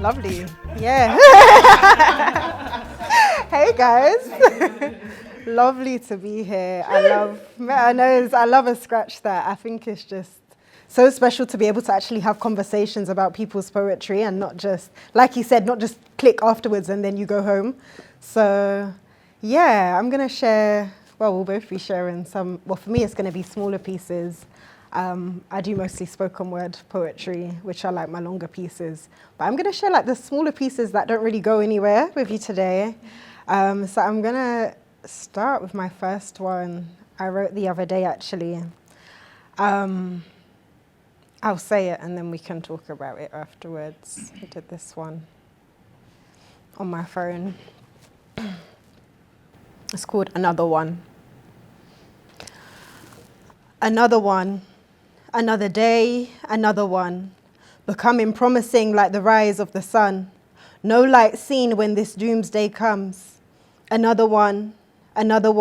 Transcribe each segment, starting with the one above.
Lovely. Yeah. Hey guys. Lovely to be here. I love a scratch that. I think it's just so special to be able to actually have conversations about people's poetry and not just, like you said, not just click afterwards and then you go home. So yeah, I'm going to share, well, we'll both be sharing some, well, for me, it's going to be smaller pieces. I do mostly spoken word poetry, which are like my longer pieces. But I'm going to share like the smaller pieces that don't really go anywhere with you today. So I'm going to start with my first one I wrote the other day, actually. I'll say it and then we can talk about it afterwards. I did this one on my phone. It's called Another One. Another one, another day, another one, becoming promising like the rise of the sun. No light seen when this doomsday comes. Another one, another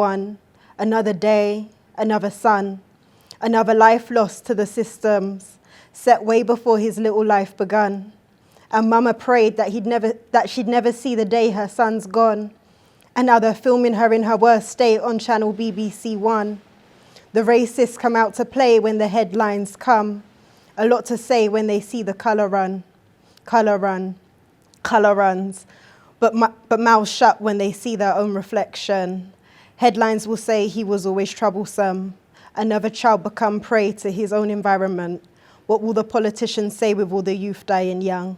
day, another sun, another life lost to the systems, set way before his little life begun. And Mama prayed that she'd never see the day her son's gone. And now they're filming her in her worst state on channel BBC One. The racists come out to play when the headlines come. A lot to say when they see the colour run. Colour runs. But mouths shut when they see their own reflection. Headlines will say he was always troublesome. Another child become prey to his own environment. What will the politicians say with all the youth dying young?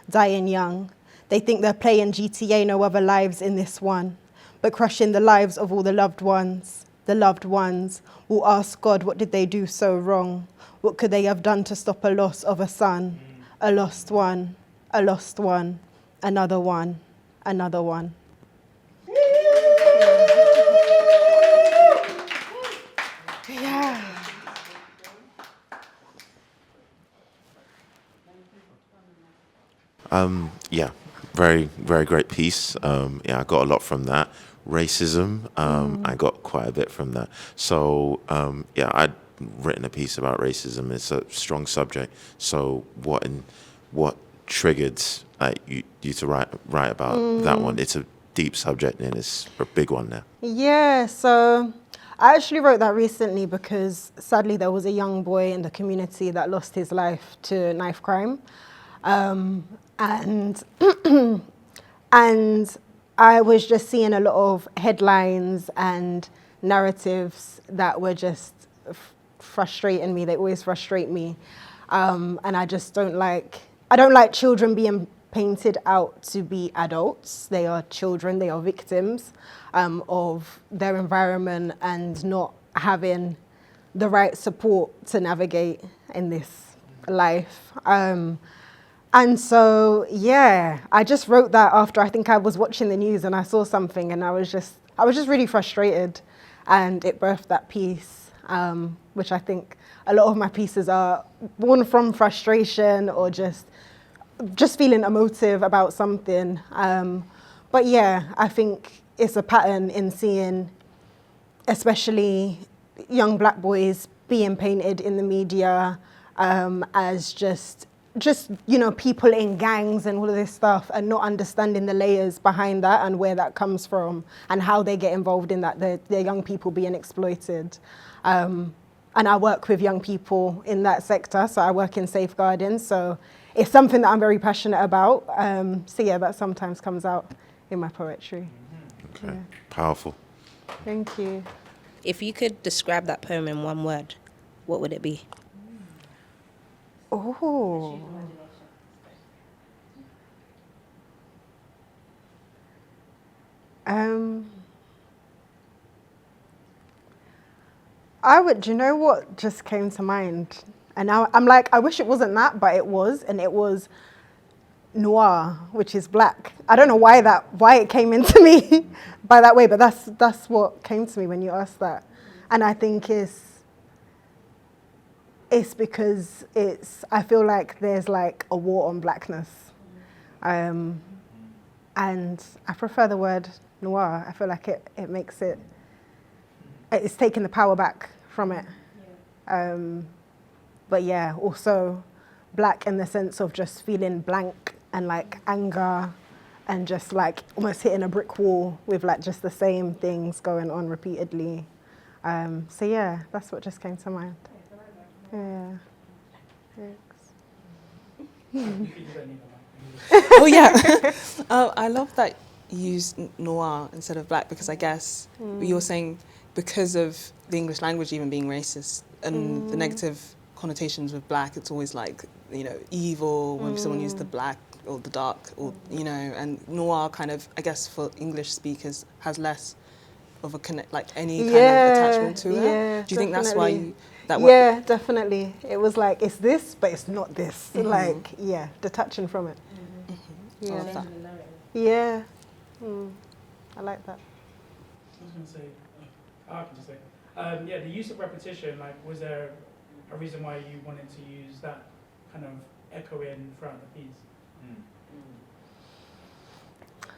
They think they're playing GTA, no other lives in this one, but crushing the lives of all the loved ones. The loved ones will ask God, what did they do so wrong? What could they have done to stop a loss of a son? A lost one, another one, another one. Yeah. Yeah, very, very great piece. Yeah, I got a lot from that. Racism, I got quite a bit from that. So, yeah, I'd written a piece about racism. It's a strong subject. So what triggered you to write about that one? It's a deep subject and it's a big one now. Yeah, so I actually wrote that recently because sadly there was a young boy in the community that lost his life to knife crime. And and I was just seeing a lot of headlines and narratives that were just frustrating me. They always frustrate me. And I don't like children being painted out to be adults. They are children, they are victims of their environment and not having the right support to navigate in this life. And so, yeah, I just wrote that after I think I was watching the news and I saw something and I was just really frustrated, and it birthed that piece, which I think a lot of my pieces are born from frustration or just feeling emotive about something. But yeah, I think it's a pattern in seeing, especially young black boys being painted in the media as just people in gangs and all of this stuff, and not understanding the layers behind that and where that comes from and how they get involved in that. They're young people being exploited. And I work with young people in that sector, so I work in safeguarding. So it's something that I'm very passionate about. So yeah, that sometimes comes out in my poetry. Okay, Yeah. Powerful. Thank you. If you could describe that poem in one word, what would it be? Oh. Do you know what just came to mind? And now I'm like, I wish it wasn't that, but it was, and it was noir, which is black. I don't know why it came into me by that way, but that's what came to me when you asked that. And I think it's because I feel like there's like a war on blackness. And I prefer the word noir. I feel like it makes it's taking the power back from it. But yeah, also black in the sense of just feeling blank and like anger and just like almost hitting a brick wall with like just the same things going on repeatedly. So yeah, that's what just came to mind. Yeah. Oh yeah. I love that you used noir instead of black, because I guess you're saying because of the English language even being racist and the negative connotations with black, it's always like, you know, evil when someone uses the black or the dark, or, you know, and noir kind of, I guess for English speakers, has less of a connect, like any kind of attachment to it. Yeah, Do you think that's why you, yeah, definitely. It was like, it's this, but it's not this. Like, yeah, detaching from it. I love that. Yeah. I like that. I was going to say, I can just say, yeah, the use of repetition, like, was there a reason why you wanted to use that kind of echoing throughout the piece?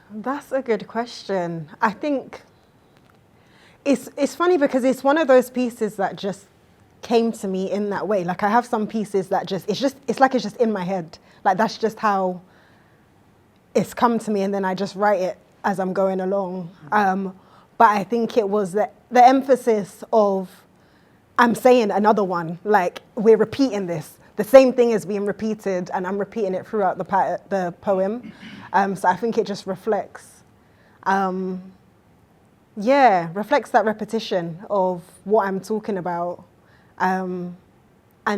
That's a good question. I think it's funny because it's one of those pieces that just came to me in that way. Like I have some pieces that it's like it's just in my head. Like that's just how it's come to me, and then I just write it as I'm going along. But I think it was the emphasis of I'm saying another one, like we're repeating this. The same thing is being repeated, and I'm repeating it throughout the poem. So I think it just reflects, reflects that repetition of what I'm talking about. And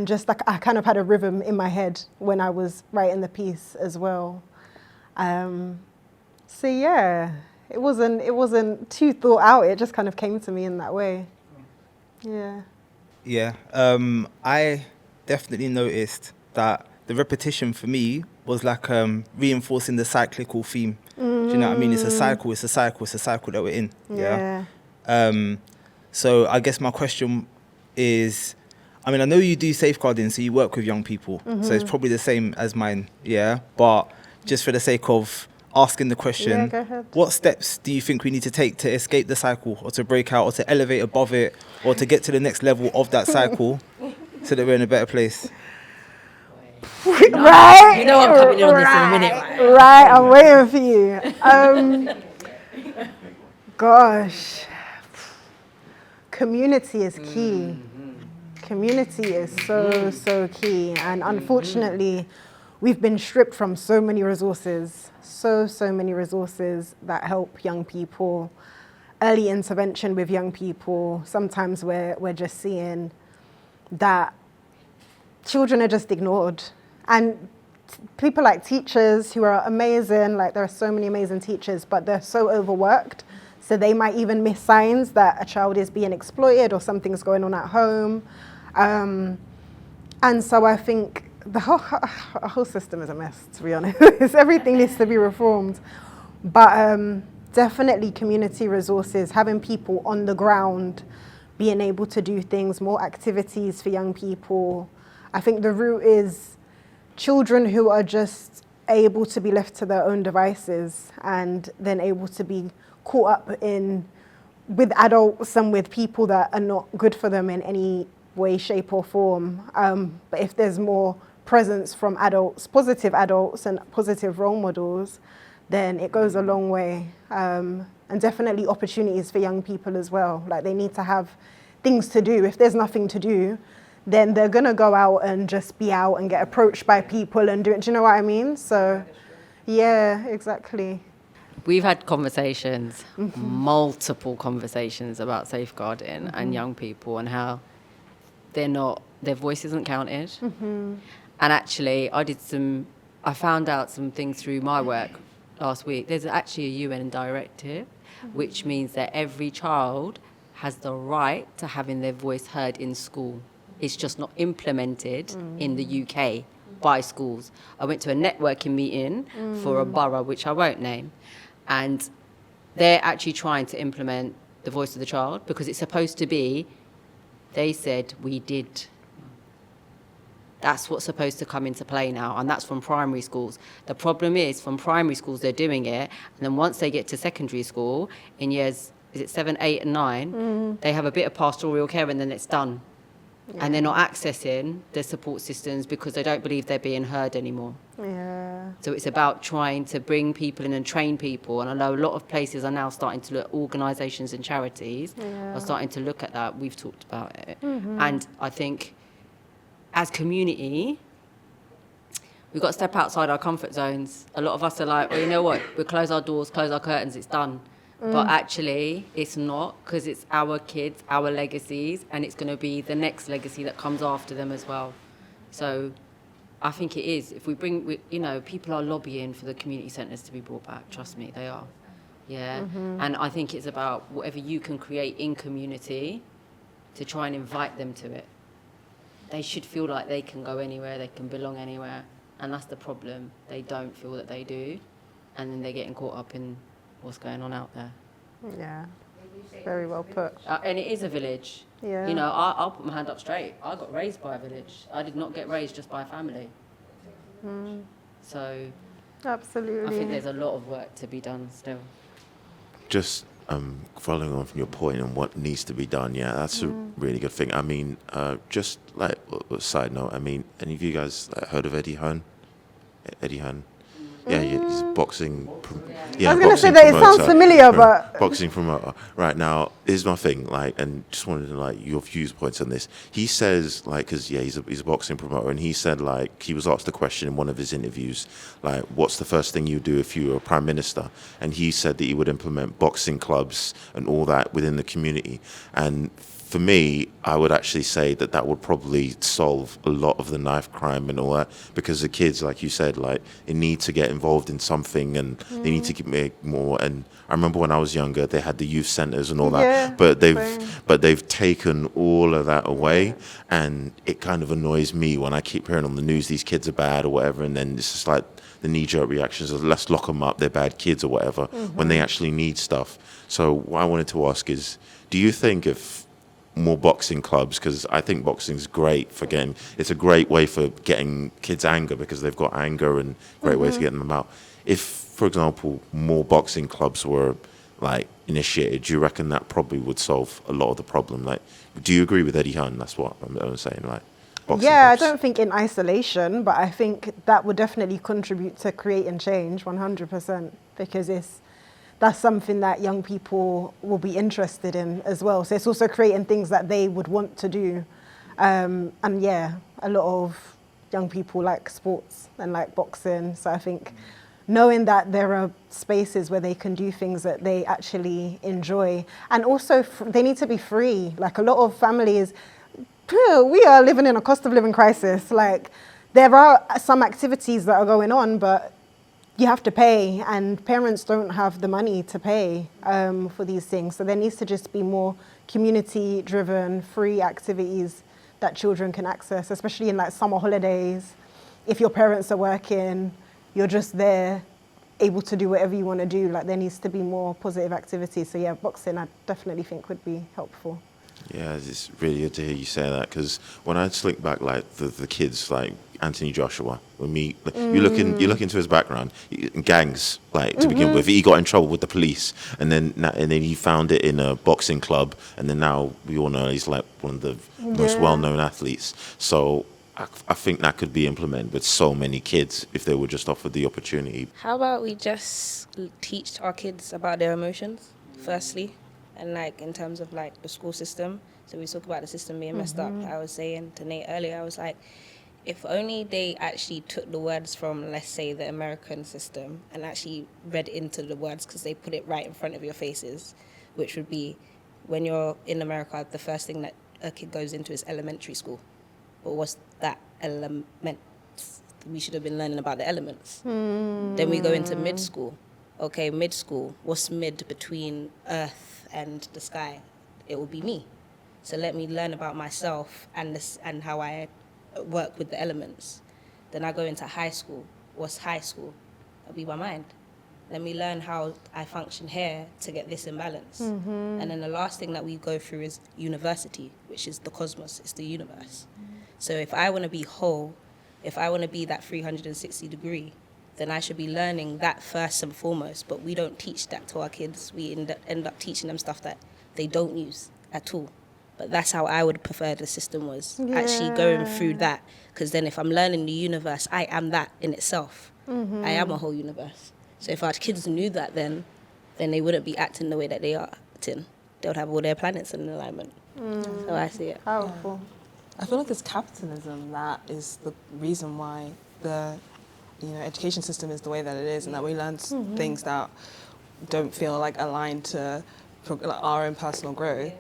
just like I kind of had a rhythm in my head when I was writing the piece as well. So yeah, it wasn't too thought out. It just kind of came to me in that way. Yeah. Yeah, I definitely noticed that the repetition for me was like reinforcing the cyclical theme. Do you know what I mean? It's a cycle that we're in. Yeah. So I guess my question is, I mean, I know you do safeguarding, so you work with young people, so it's probably the same as mine, yeah? But just for the sake of asking the question, go ahead. what steps do you think we need to take to escape the cycle, or to break out, or to elevate above it, or to get to the next level of that cycle so that we're in a better place? Right? You know I'm coming in on this in a minute, right? Right, I'm waiting for you. Gosh. Community is key. Community is so key. And unfortunately, we've been stripped from so many resources, so many resources that help young people. Early intervention with young people. Sometimes we're just seeing that children are just ignored. And people like teachers who are amazing, like there are so many amazing teachers, but they're so overworked. So they might even miss signs that a child is being exploited or something's going on at home. And so I think the whole system is a mess, to be honest. Everything needs to be reformed. But definitely community resources, having people on the ground, being able to do things, more activities for young people. I think the root is children who are just able to be left to their own devices and then able to be caught up with adults and with people that are not good for them in any way, shape or form. But if there's more presence from adults, positive adults and positive role models, then it goes a long way. And definitely opportunities for young people as well. Like they need to have things to do. If there's nothing to do, then they're gonna go out and just be out and get approached by people and do it. Do you know what I mean? So, yeah, exactly. We've had conversations, multiple conversations about safeguarding and young people and how their voice isn't counted. And actually, I found out some things through my work last week. There's actually a UN directive, which means that every child has the right to having their voice heard in school. It's just not implemented in the UK by schools. I went to a networking meeting for a borough, which I won't name, and they're actually trying to implement the voice of the child because it's supposed to be, they said, we did. That's what's supposed to come into play now, and that's from primary schools. The problem is, from primary schools, they're doing it, and then once they get to secondary school, in years, is it 7, 8, and 9, they have a bit of pastoral care, and then it's done. Yeah. And they're not accessing their support systems because they don't believe they're being heard anymore. Yeah. So it's about trying to bring people in and train people. And I know a lot of places are now starting to look, organisations and charities are starting to look at that. We've talked about it. And I think as community, we've got to step outside our comfort zones. A lot of us are like, well, you know what? We'll close our doors, close our curtains, it's done. But actually, it's not, because it's our kids, our legacies, and it's going to be the next legacy that comes after them as well. So I think it is. If we bring, you know, people are lobbying for the community centres to be brought back. Trust me, they are. Yeah. And I think it's about whatever you can create in community to try and invite them to it. They should feel like they can go anywhere, they can belong anywhere. And that's the problem. They don't feel that they do. And then they're getting caught up in what's going on out there. Yeah, very well put. And it is a village. Yeah. You know, I'll put my hand up straight. I got raised by a village. I did not get raised just by a family. So Absolutely. I think there's a lot of work to be done still. Just following on from your point on what needs to be done, yeah, that's a really good thing. I mean, just like a side note, I mean, any of you guys heard of Eddie Hearn? Eddie Hearn? Yeah, he's boxing. Yeah, I was going to say boxing that it sounds promoter. familiar, but Boxing promoter. Right now, here's my thing. Like, and just wanted to like your viewpoints on this. He says like, because yeah, he's a boxing promoter, and he said like he was asked a question in one of his interviews, like, what's the first thing you do if you were prime minister? And he said that he would implement boxing clubs and all that within the community. And for me, I would actually say that that would probably solve a lot of the knife crime and all that, because the kids, like you said, like they need to get involved in something, and they need to make more. And I remember when I was younger, they had the youth centers and all that, Yeah, but they've taken all of that away, and it kind of annoys me when I keep hearing on the news these kids are bad or whatever, and then it's just like the knee-jerk reactions of let's lock them up, they're bad kids or whatever, when they actually need stuff. So what I wanted to ask is, do you think if more boxing clubs, because I think boxing's great for getting, it's a great way for getting kids anger, because they've got anger, and great way to get them out. If, for example, more boxing clubs were like initiated, do you reckon that probably would solve a lot of the problem? Like, do you agree with Eddie Hearn? That's what I'm saying, like boxing yeah, clubs. I don't think in isolation, but I think that would definitely contribute to creating change 100%, because that's something that young people will be interested in as well. So it's also creating things that they would want to do. And yeah, a lot of young people like sports and like boxing. So I think knowing that there are spaces where they can do things that they actually enjoy. And also they need to be free. Like a lot of families, we are living in a cost of living crisis. Like there are some activities that are going on, but you have to pay, and parents don't have the money to pay for these things. So there needs to just be more community-driven, free activities that children can access, especially in like summer holidays. If your parents are working, you're just there, able to do whatever you want to do. Like there needs to be more positive activities. So yeah, boxing I definitely think would be helpful. Yeah, it's really good to hear you say that, because when I just look back, like the kids, like Anthony Joshua, when you look into his background, gangs, like to begin with, he got in trouble with the police, and then he found it in a boxing club, and then now we all know he's like one of the most well-known athletes. So I think that could be implemented with so many kids if they were just offered the opportunity. How about we just teach our kids about their emotions, firstly? And like in terms of like the school system, so we talk about the system being messed up. I was saying to Nate earlier, I was like, if only they actually took the words from, let's say, the American system and actually read into the words, because they put it right in front of your faces, which would be, when you're in America, the first thing that a kid goes into is elementary school. But what's that element? We should have been learning about the elements. Then we go into mid school. Okay, mid school, what's mid between earth and the sky? It will be me. So let me learn about myself and how I work with the elements. Then I go into high school. What's high school? That'll be my mind. Let me learn how I function here to get this in balance. And then the last thing that we go through is university, which is the cosmos, it's the universe. So if I want to be whole, if I want to be that 360 degree, then I should be learning that first and foremost. But we don't teach that to our kids. We end up teaching them stuff that they don't use at all. But that's how I would prefer the system was, actually going through that. Because then if I'm learning the universe, I am that in itself. I am a whole universe. So if our kids knew that, then they wouldn't be acting the way that they are acting. They would have all their planets in alignment. So I see it. Powerful. I feel like it's capitalism that is the reason why the education system is the way that it is, and that we learn things that don't feel like aligned to our own personal growth,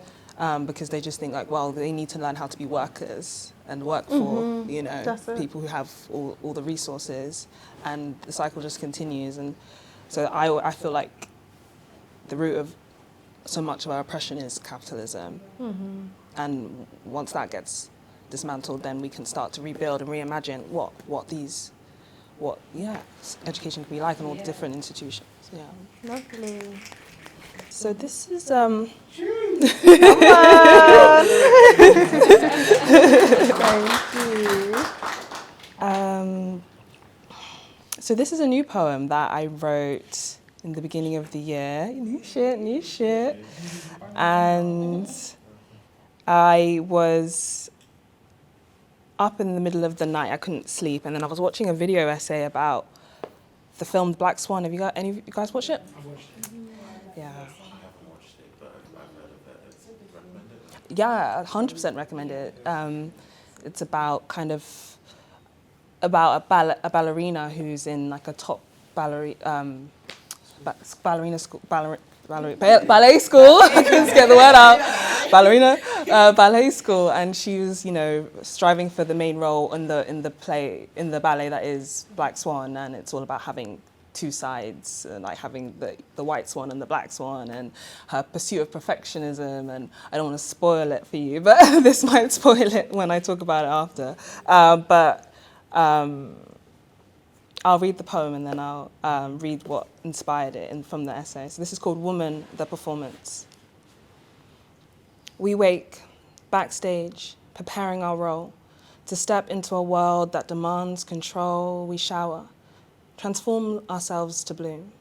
because they just think like, well, they need to learn how to be workers and work for people who have all the resources, and the cycle just continues. And so I feel like the root of so much of our oppression is capitalism, and once that gets dismantled, then we can start to rebuild and reimagine what education can be like in all the different institutions. Yeah. Lovely. So this is Thank you. so this is a new poem that I wrote in the beginning of the year. New shit. And I was up in the middle of the night. I couldn't sleep, and then I was watching a video essay about the film Black Swan. Have you got any of you guys watched it? I watched it. Yeah. I haven't watched it, but I've heard of it. It's recommended. Yeah, 100% recommend it. It's about about a ballerina who's in like a top ballerina school, ballet school. I couldn't get the word out. Ballerina, ballet school, and she was, striving for the main role in the ballet that is Black Swan, and it's all about having two sides, like having the white swan and the black swan, and her pursuit of perfectionism. And I don't want to spoil it for you, but this might spoil it when I talk about it after. I'll read the poem and then I'll read what inspired it from the essay. So this is called Woman, the Performance. We wake, backstage, preparing our role to step into a world that demands control. We shower, transform ourselves to bloom.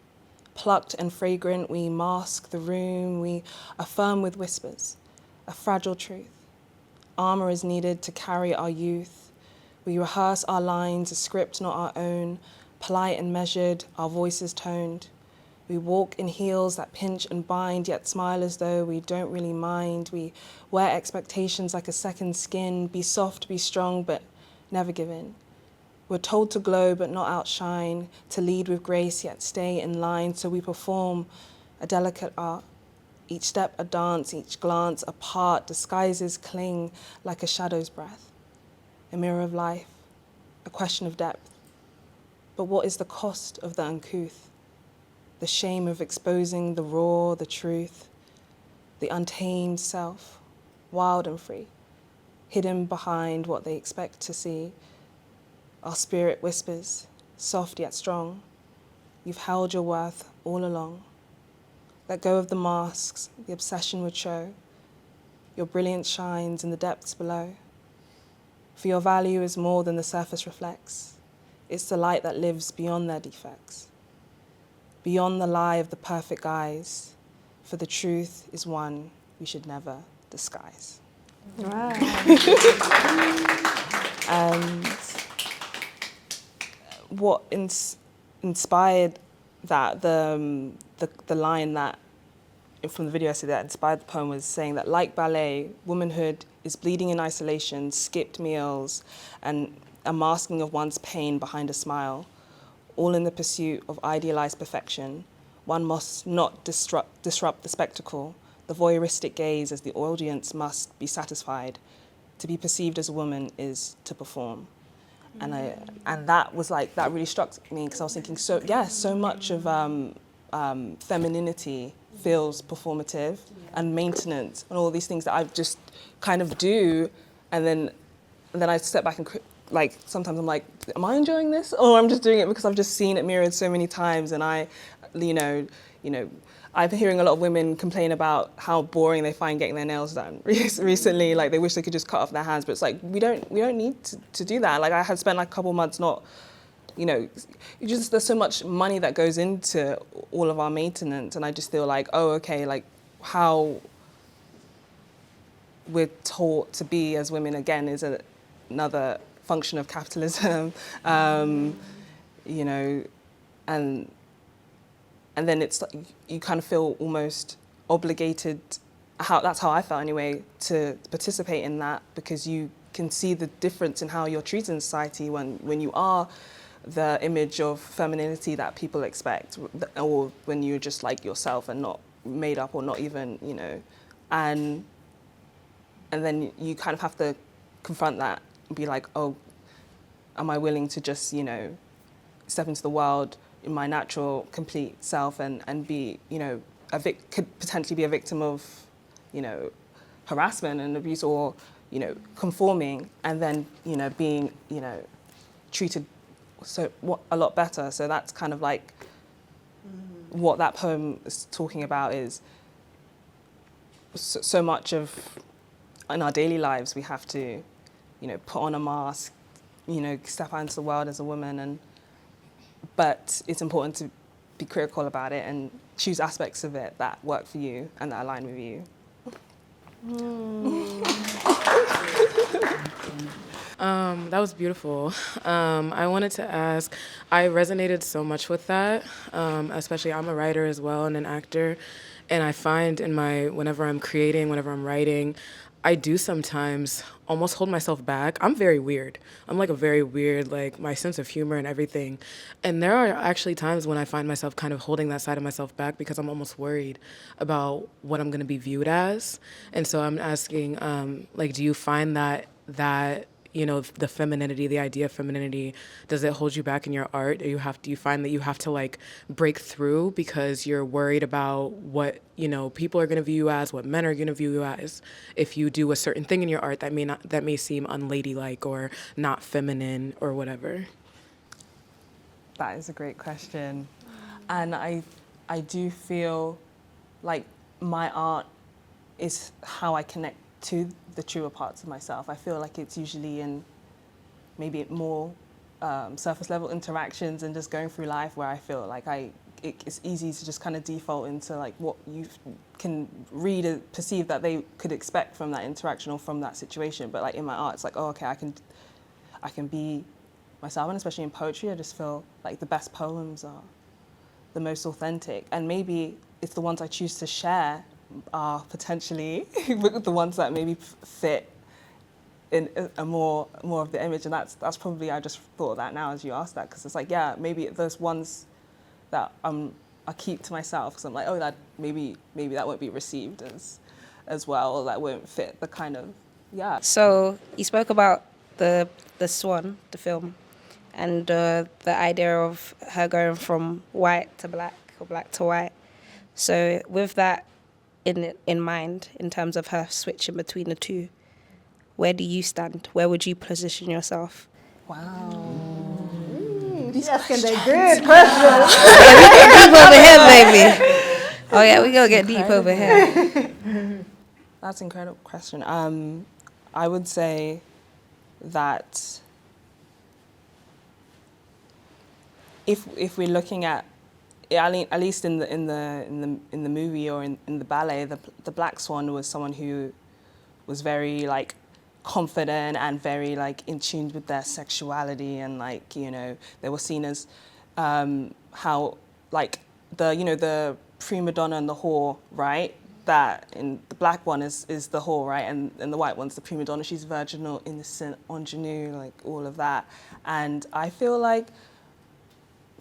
Plucked and fragrant, we mask the room. We affirm with whispers, a fragile truth. Armor is needed to carry our youth. We rehearse our lines, a script not our own, polite and measured, our voices toned. We walk in heels that pinch and bind, yet smile as though we don't really mind. We wear expectations like a second skin, be soft, be strong, but never give in. We're told to glow but not outshine, to lead with grace yet stay in line. So we perform a delicate art, each step a dance, each glance a part. Disguises cling like a shadow's breath, a mirror of life, a question of depth. But what is the cost of the uncouth? The shame of exposing the raw, the truth, the untamed self, wild and free, hidden behind what they expect to see. Our spirit whispers, soft yet strong, you've held your worth all along. Let go of the masks the obsession would show. Your brilliance shines in the depths below. For your value is more than the surface reflects. It's the light that lives beyond their defects, beyond the lie of the perfect guise. For the truth is one we should never disguise. Wow. And what inspired that, the line that from the video essay that inspired the poem was saying that, like ballet, womanhood is bleeding in isolation, skipped meals, and a masking of one's pain behind a smile, all in the pursuit of idealized perfection. One must not disrupt the spectacle, the voyeuristic gaze, as the audience must be satisfied. To be perceived as a woman is to perform. And that was like, that really struck me, because I was thinking, so much of femininity feels performative and maintenance and all these things that I just kind of do, and then I step back and like sometimes I'm like, am I enjoying this, or I'm just doing it because I've just seen it mirrored so many times? And I've been hearing a lot of women complain about how boring they find getting their nails done recently. Like they wish they could just cut off their hands, but it's like we don't need to do that. Like I had spent like a couple months not, there's so much money that goes into all of our maintenance, and I just feel like, oh, okay, like how we're taught to be as women, again, is another function of capitalism, you know, and then it's like you kind of feel almost obligated, that's how I felt anyway, to participate in that, because you can see the difference in how you're treated in society when you are the image of femininity that people expect, or when you're just like yourself and not made up or not even, you know, and then you kind of have to confront that and be like, oh, am I willing to just, you know, step into the world in my natural, complete self and be, you know, could potentially be a victim of, you know, harassment and abuse, or, you know, conforming, and then, you know, being, you know, treated a lot better. So that's kind of like what that poem is talking about, is so much of in our daily lives we have to, you know, put on a mask, you know, step out into the world as a woman, but it's important to be critical about it and choose aspects of it that work for you and that align with you. That was beautiful. I wanted to ask, I resonated so much with that, especially I'm a writer as well and an actor, and I find whenever I'm creating, whenever I'm writing, I do sometimes almost hold myself back. I'm very weird. I'm like a very weird, like my sense of humor and everything. And there are actually times when I find myself kind of holding that side of myself back because I'm almost worried about what I'm going to be viewed as. And so I'm asking, like, do you find that you know, the femininity, the idea of femininity, does it hold you back in your art? Do you find that you have to like break through because you're worried about what, you know, people are going to view you as, what men are going to view you as, if you do a certain thing in your art that may seem unladylike or not feminine or whatever? That is a great question. And I do feel like my art is how I connect to the truer parts of myself. I feel like it's usually in maybe more surface level interactions and just going through life where I feel like it's easy to just kind of default into like what you can read and perceive that they could expect from that interaction or from that situation. But like in my art, it's like, oh, okay, I can be myself. And especially in poetry, I just feel like the best poems are the most authentic. And maybe it's the ones I choose to share are potentially the ones that maybe fit in a more of the image. And that's probably, I just thought of that now as you asked that, because it's like, yeah, maybe those ones that I keep to myself, because I'm like, oh, that maybe that won't be received as well, or that won't fit the kind of, yeah. So you spoke about the Swan, the film, and the idea of her going from white to black or black to white. So with that in mind, in terms of her switching between the two, where do you stand? Where would you position yourself? Wow. She's asking the good questions. Deep over here, baby. Oh yeah, we gonna get deep over here. That's an incredible question. I would say that if we're looking at, at least in the movie or in the ballet, the Black Swan was someone who was very like confident and very like in tune with their sexuality, and like, you know, they were seen as how like the prima donna and the whore, right? That in the black one is the whore, right? And the white one's the prima donna. She's virginal, innocent, ingenue, like all of that. And I feel like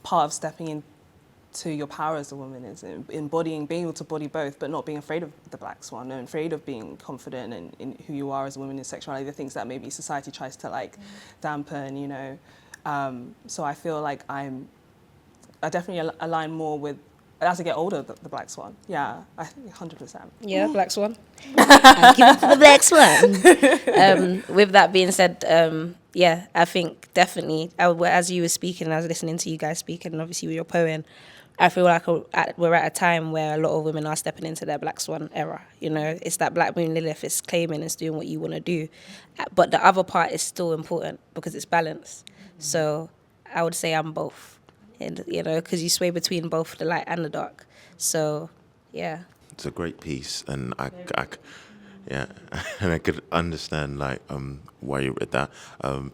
part of stepping into your power as a woman is being able to body both, but not being afraid of the black swan, and afraid of being confident in who you are as a woman in sexuality, the things that maybe society tries to like dampen, you know. So I feel like I definitely align more with, as I get older, the black swan. Yeah, I think 100%. Yeah, black swan. I'll give it for the black swan. With that being said, yeah, I think definitely, as you were speaking, I was listening to you guys speaking, and obviously with your poem, I feel like we're at a time where a lot of women are stepping into their black swan era. You know, it's that black moon Lilith, it's claiming, it's doing what you want to do. But the other part is still important because it's balance. So I would say I'm both, and, you know, because you sway between both the light and the dark. So, yeah. It's a great piece, and Yeah, and I could understand like why you read that.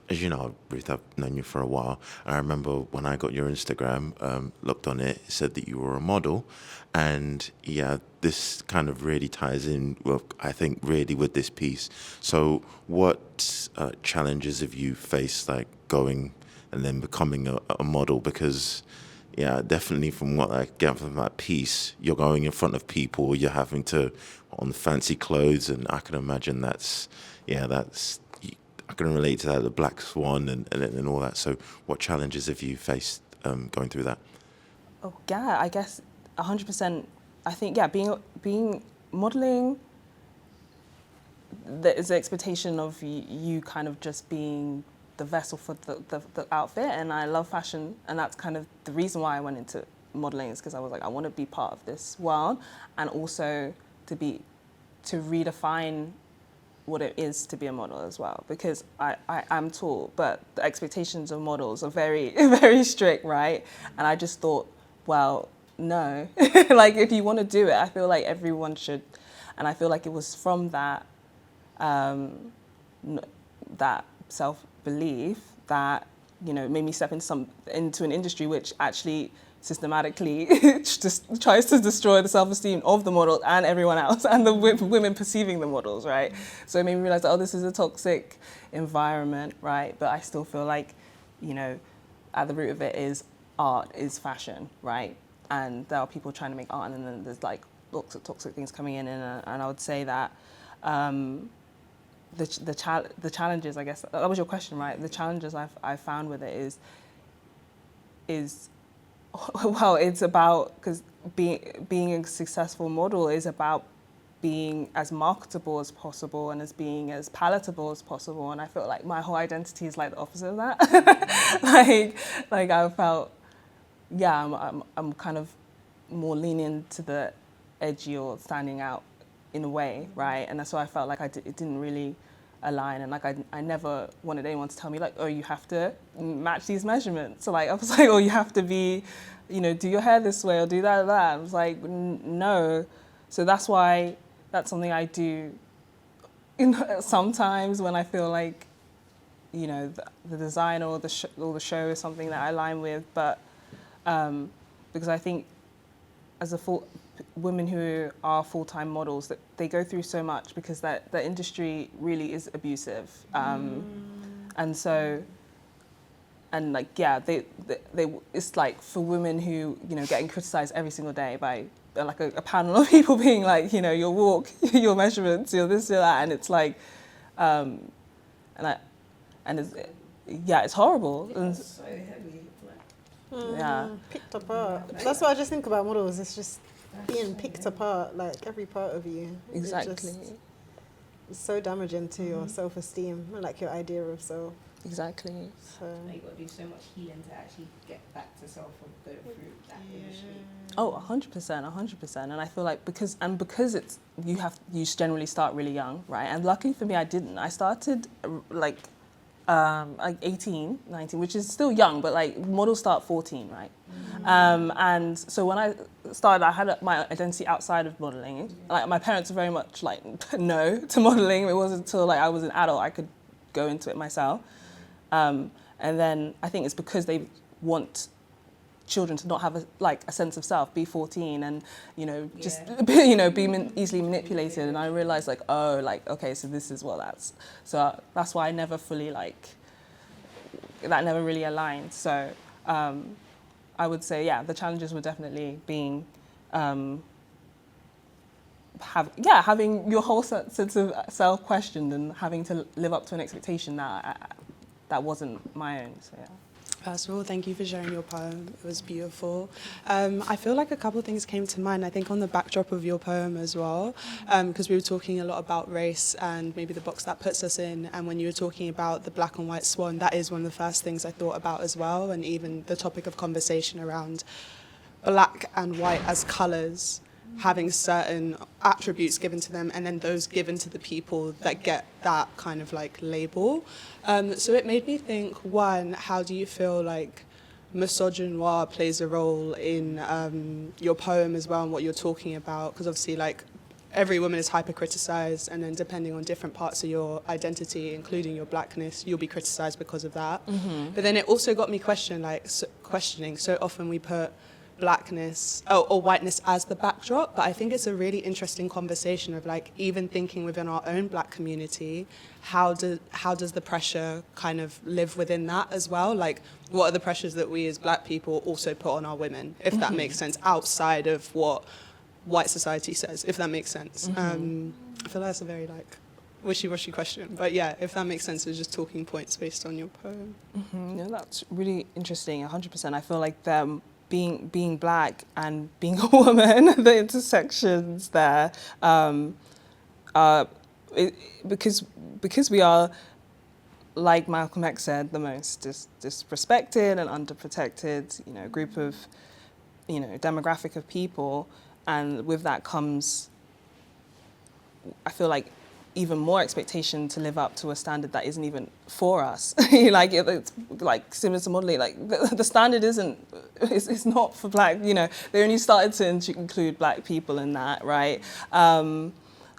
As you know, Ruth, I've known you for a while. I remember when I got your Instagram, looked on it, it said that you were a model, and yeah, this kind of really ties in. Well, I think really with this piece. So, what challenges have you faced, like going and then becoming a model? Because yeah, definitely from what I get from that piece, you're going in front of people, you're having to on fancy clothes, and I can imagine I can relate to that, the black swan and all that. So what challenges have you faced going through that? Oh yeah, I guess 100%. I think yeah, being modeling, there is the expectation of you kind of just being the vessel for the outfit, and I love fashion, and that's kind of the reason why I went into modeling, is because I was like, I want to be part of this world, and also to redefine what it is to be a model as well, because I'm tall, but the expectations of models are very, very strict, right? And I just thought, well, no, like if you want to do it, I feel like everyone should, and I feel like it was from that, that self-belief that, you know, made me step into an industry which actually systematically just tries to destroy the self-esteem of the model and everyone else, and the women perceiving the models, right? So it made me realize that, oh, this is a toxic environment, right? But I still feel like, you know, at the root of it is art, is fashion, right? And there are people trying to make art, and then there's like lots of toxic things coming in, and I would say that the challenges, I guess, that was your question, right? The challenges I've found with it is well, it's about, because being a successful model is about being as marketable as possible and as being as palatable as possible. And I feel like my whole identity is like the opposite of that. like I felt, yeah, I'm kind of more leaning to the edgy or standing out in a way, right? And that's why I felt like it didn't really align, and like I never wanted anyone to tell me like, oh, you have to match these measurements. So like I was like, oh, you have to be, you know, do your hair this way or do that. I was like, no. So that's why that's something I do sometimes when I feel like, you know, the design or the show is something that I align with, but because I think as women who are full-time models, that they go through so much because the industry really is abusive, and so, and like, yeah, they it's like for women who, you know, getting criticized every single day by like a panel of people being like, you know, your walk, your measurements, your this, your that, and it's like, and it's horrible. Yeah, And, it's so heavy. yeah. Picked apart. That's what I just think about models. It's just being picked apart, like every part of you. Exactly. It's so damaging to your self-esteem and like your idea of self. Exactly. So Like, you've got to do so much healing to actually get back to self or go through that initially. Oh, 100%. And I feel like because it's, you generally start really young, right? And luckily for me, I didn't. I started like 18, 19, which is still young, but like models start 14, right? And so when I started, I had my identity outside of modeling. Like my parents are very much like no to modeling. It wasn't until like I was an adult I could go into it myself. And then I think it's because they want children to not have a sense of self, be 14 and, you know, just, you know, be easily manipulated. And I realized like, oh, like, okay, so this is what that's. So that's why I never fully that never really aligned. So I would say, yeah, the challenges were definitely being, having your whole sense of self questioned and having to live up to an expectation that wasn't my own, so yeah. First of all, thank you for sharing your poem. It was beautiful. I feel like a couple of things came to mind, I think on the backdrop of your poem as well, because we were talking a lot about race and maybe the box that puts us in, and when you were talking about the black and white swan, that is one of the first things I thought about as well, and even the topic of conversation around black and white as colours, having certain attributes given to them and then those given to the people that get that kind of like label. So it made me think, one, how do you feel like misogynoir plays a role in your poem as well and what you're talking about? Because obviously like every woman is hyper-criticized, and then depending on different parts of your identity, including your blackness, you'll be criticized because of that. But then it also got me questioning. So often we put blackness or whiteness as the backdrop, but I think it's a really interesting conversation of like even thinking within our own black community, how does the pressure kind of live within that as well? Like, what are the pressures that we as black people also put on our women, if that makes sense, outside of what white society says, if that makes sense. I feel that's a very like wishy-washy question, but yeah, if that makes sense, it's just talking points based on your poem. No, that's really interesting. 100%. I feel like being black and being a woman, the intersections there, because we are, like Malcolm X said, the most disrespected and underprotected, group of, demographic of people, and with that comes, I feel like, even more expectation to live up to a standard that isn't even for us. It's like similar to modelling, like the standard it's not for black, they only started to include black people in that, right? And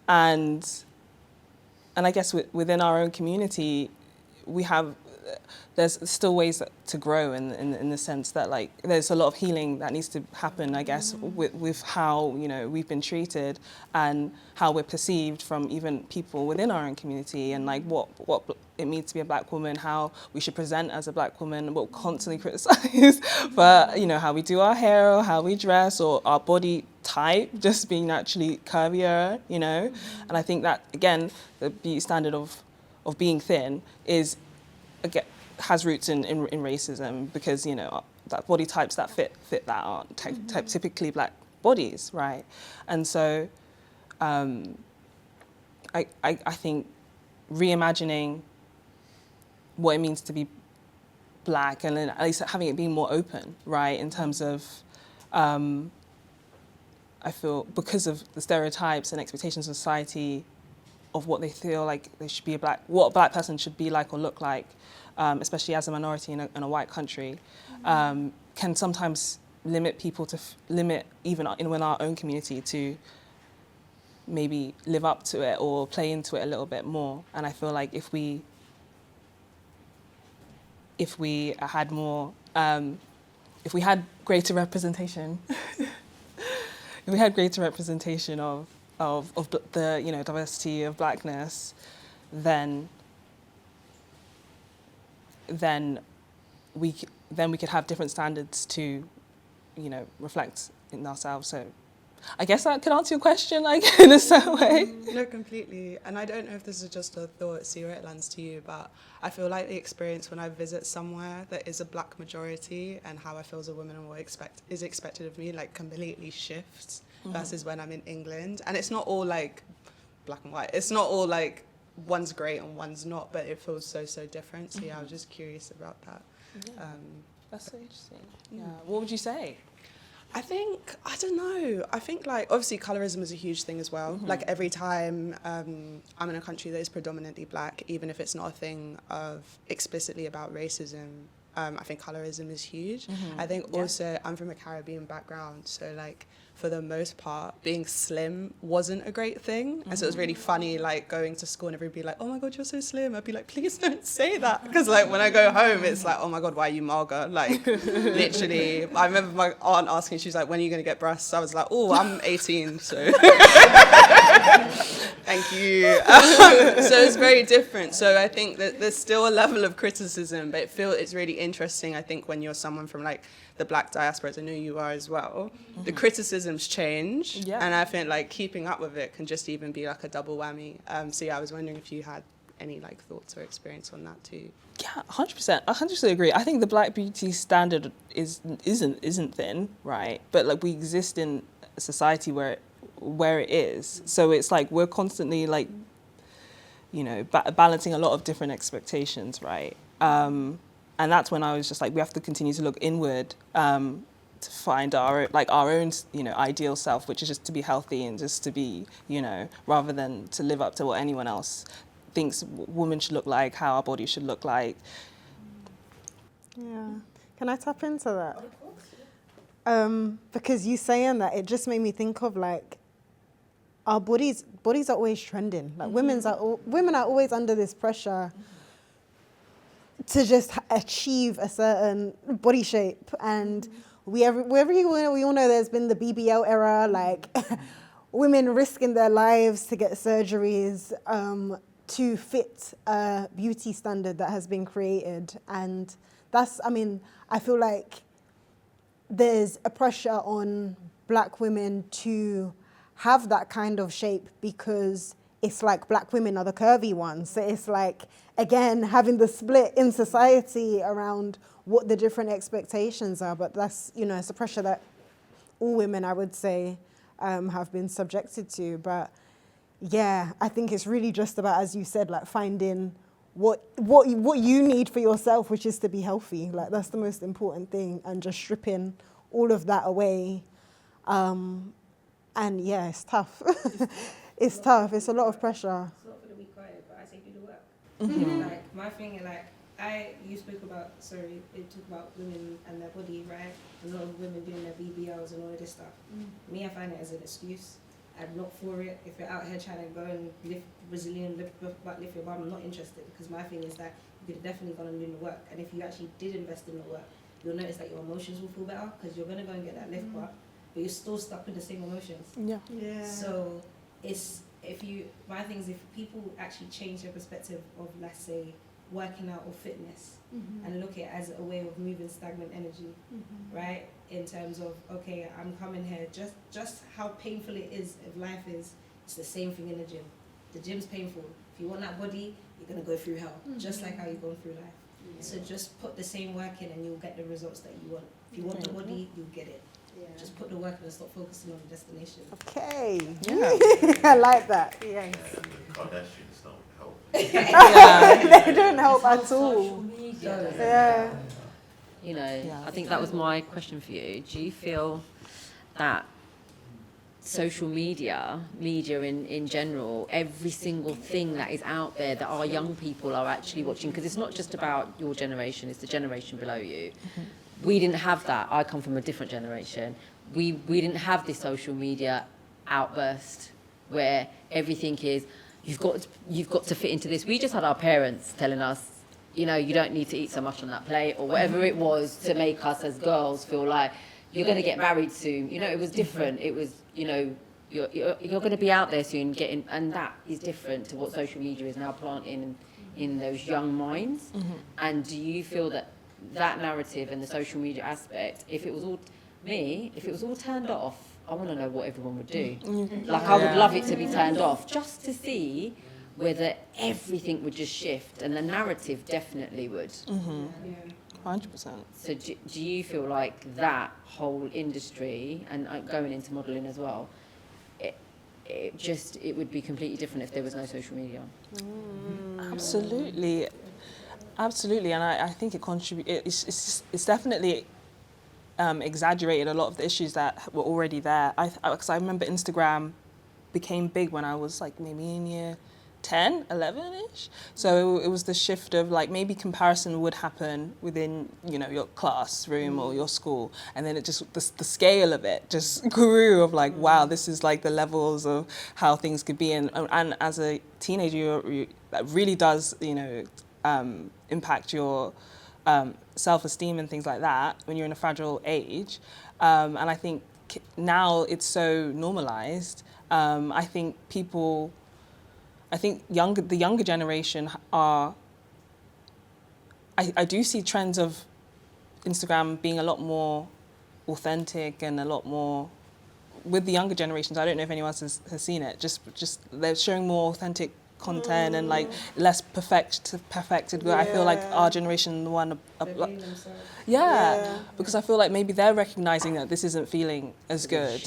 I guess within our own community, there's still ways to grow in the sense that like there's a lot of healing that needs to happen, I guess, with how we've been treated and how we're perceived from even people within our own community, and like what it means to be a black woman, how we should present as a black woman. We're constantly criticised for how we do our hair or how we dress or our body type just being naturally curvier, and I think that again the beauty standard of being thin has roots in racism, because that body types that fit that aren't typically black bodies, right? And so I think reimagining what it means to be black, and then at least having it be more open, right, in terms of I feel because of the stereotypes and expectations of society of what they feel like they should be what a black person should be like or look like, especially as a minority in a white country, can sometimes limit people limit even in our own community to maybe live up to it or play into it a little bit more. And I feel like if we had more, if we had greater representation, if we had greater representation of the diversity of blackness, then we could have different standards to reflect in ourselves. So I guess that could answer your question, like, in a certain way. No, completely. And I don't know if this is just a thought, see where it lands to you, but I feel like the experience when I visit somewhere that is a black majority and how I feel as a woman and what is expected of me, like, completely shifts versus when I'm in England. And it's not all like black and white. It's not all like one's great and one's not, but it feels so different. So yeah, I was just curious about that. Yeah. That's so interesting. Yeah. What would you say? I don't know. I think, like, obviously colorism is a huge thing as well. Like, every time I'm in a country that is predominantly black, even if it's not a thing of explicitly about racism, I think colorism is huge. I think also I'm from a Caribbean background, so, like, for the most part, being slim wasn't a great thing. And so it was really funny, like, going to school and everybody would be like, oh my God, you're so slim. I'd be like, please don't say that. Because, like, when I go home, it's like, oh my God, why are you Marga? Like, literally, I remember my aunt asking, she was like, when are you going to get breasts? I was like, oh, I'm 18, so. Thank you. So it's very different. So I think that there's still a level of criticism, but it's really interesting, I think, when you're someone from, like, the black diaspora, as I know you are as well, the criticisms change, and I think, like, keeping up with it can just even be like a double whammy. So yeah, I was wondering if you had any, like, thoughts or experience on that too. Yeah, 100%. I 100% agree. I think the black beauty standard isn't thin, right? But, like, we exist in a society where it is. So it's like we're constantly, like, balancing a lot of different expectations, right? And that's when I was just like, we have to continue to look inward to find our own, ideal self, which is just to be healthy and just to be, rather than to live up to what anyone else thinks women should look like, how our body should look like. Yeah. Can I tap into that? Of course. Because you saying that, it just made me think of, like, our bodies are always trending. Like women are always under this pressure to just achieve a certain body shape, and we all know there's been the BBL era, like women risking their lives to get surgeries to fit a beauty standard that has been created. And I feel like there's a pressure on black women to have that kind of shape because it's like black women are the curvy ones. So it's like, again, having the split in society around what the different expectations are. But that's, it's a pressure that all women, I would say, have been subjected to. But yeah, I think it's really just about, as you said, like finding what you need for yourself, which is to be healthy. Like that's the most important thing, and just stripping all of that away. And yeah, it's tough. It's tough. It's a lot of pressure. It's not for the weak quiet, but I say do the work. Like my thing, like you spoke about, they talk about women and their body, right? A lot of women doing their BBLs and all of this stuff. Me, I find it as an excuse. I'm not for it. If you're out here trying to go and lift Brazilian, lift your bum, I'm not interested, because my thing is that you could definitely go and do the work. And if you actually did invest in the work, you'll notice that your emotions will feel better, because you're going to go and get that lift part, but you're still stuck with the same emotions. Yeah. So my thing is, if people actually change their perspective of, let's say, working out or fitness, and look at it as a way of moving stagnant energy, right? In terms of, okay, I'm coming here, just how painful it is, if life is, it's the same thing in the gym. The gym's painful. If you want that body, you're going to go through hell, just like how you're going through life. So just put the same work in and you'll get the results that you want. If you want the body, you'll get it. Just put the work in and stop focusing on the destination. Okay. Yeah. I like that. Yes. Kardashians don't help. They don't help at all. Yeah. I think that was my question for you. Do you feel that social media in general, every single thing that is out there that our young people are actually watching, because it's not just about your generation, it's the generation below you. We didn't have that. I come from a different generation. We didn't have this social media outburst where everything is, you've got to fit into this. We just had our parents telling us, you don't need to eat so much on that plate, or whatever it was, to make us as girls feel like you're going to get married soon. It was different. It was, you're going to be out there soon, and that is different to what social media is now planting in those young minds. And do you feel that narrative and the social media aspect, if it was all turned off, I want to know what everyone would do. Like, I would love it to be turned off, just to see whether everything would just shift, and the narrative definitely would. 100%. So do you feel like that whole industry, and going into modelling as well, it would be completely different if there was no social media? Absolutely, and I think it contributes. It's definitely exaggerated a lot of the issues that were already there. Because I remember Instagram became big when I was like maybe in year 10, 11-ish. So it was the shift of like, maybe comparison would happen within, your classroom or your school. And then it just, the scale of it just grew of like, wow, this is like the levels of how things could be. And as a teenager, that really does, impact your self-esteem and things like that when you're in a fragile age. And I think now it's so normalized. I think the younger generation are, I do see trends of Instagram being a lot more authentic and a lot more, with the younger generations, I don't know if anyone else has seen it, just they're showing more authentic content and like less perfected. I feel like our generation, the one, because I feel like maybe they're recognizing that this isn't feeling as good.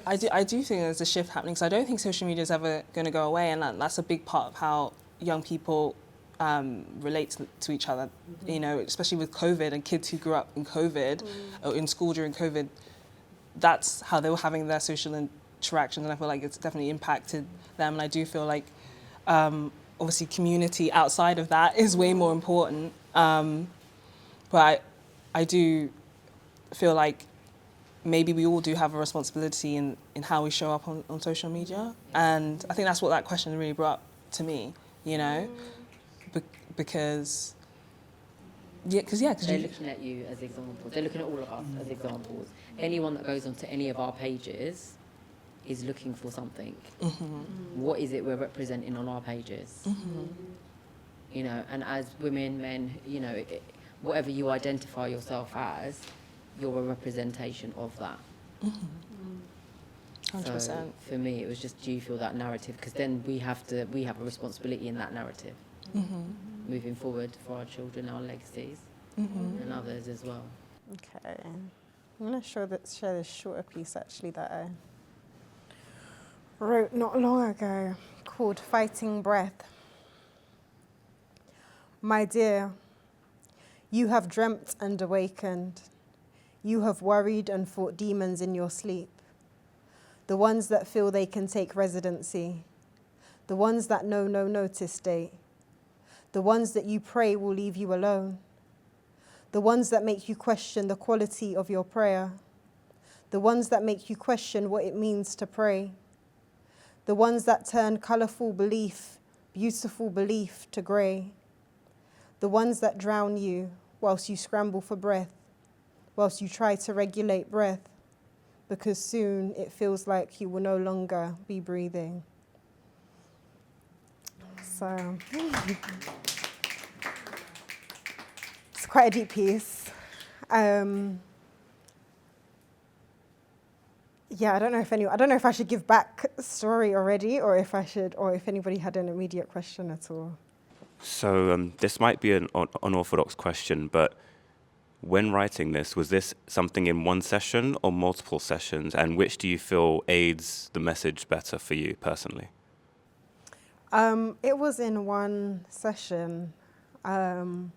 I do think there's a shift happening. So I don't think social media is ever going to go away, and that's a big part of how young people relate to each other. Especially with COVID and kids who grew up in COVID or in school during COVID. That's how they were having their social interactions, and I feel like it's definitely impacted them. And I do feel like, obviously, community outside of that is way more important. But I do feel like maybe we all do have a responsibility in how we show up on social media. And I think that's what that question really brought up to me, you know, because they're looking at you as examples. They're looking at all of us as examples. Anyone that goes onto any of our pages is looking for something. What is it we're representing on our pages? You know, and as women, men, you know, whatever you identify yourself as, you're a representation of that. 100%. So for me, it was just, do you feel that narrative? Because then we have a responsibility in that narrative, moving forward for our children, our legacies, and others as well. Okay. I'm going to share this shorter piece actually that I wrote not long ago called Fighting Breath. My dear, you have dreamt and awakened. You have worried and fought demons in your sleep. The ones that feel they can take residency. The ones that know no notice date. The ones that you pray will leave you alone. The ones that make you question the quality of your prayer. The ones that make you question what it means to pray. The ones that turn colourful belief, beautiful belief to grey. The ones that drown you whilst you scramble for breath, whilst you try to regulate breath, because soon it feels like you will no longer be breathing. So, it's quite a deep piece. Yeah, I don't know if I should give back story already, or if anybody had an immediate question at all. So this might be an unorthodox question, but when writing this, was this something in one session or multiple sessions? And which do you feel aids the message better for you personally? It was in one session. And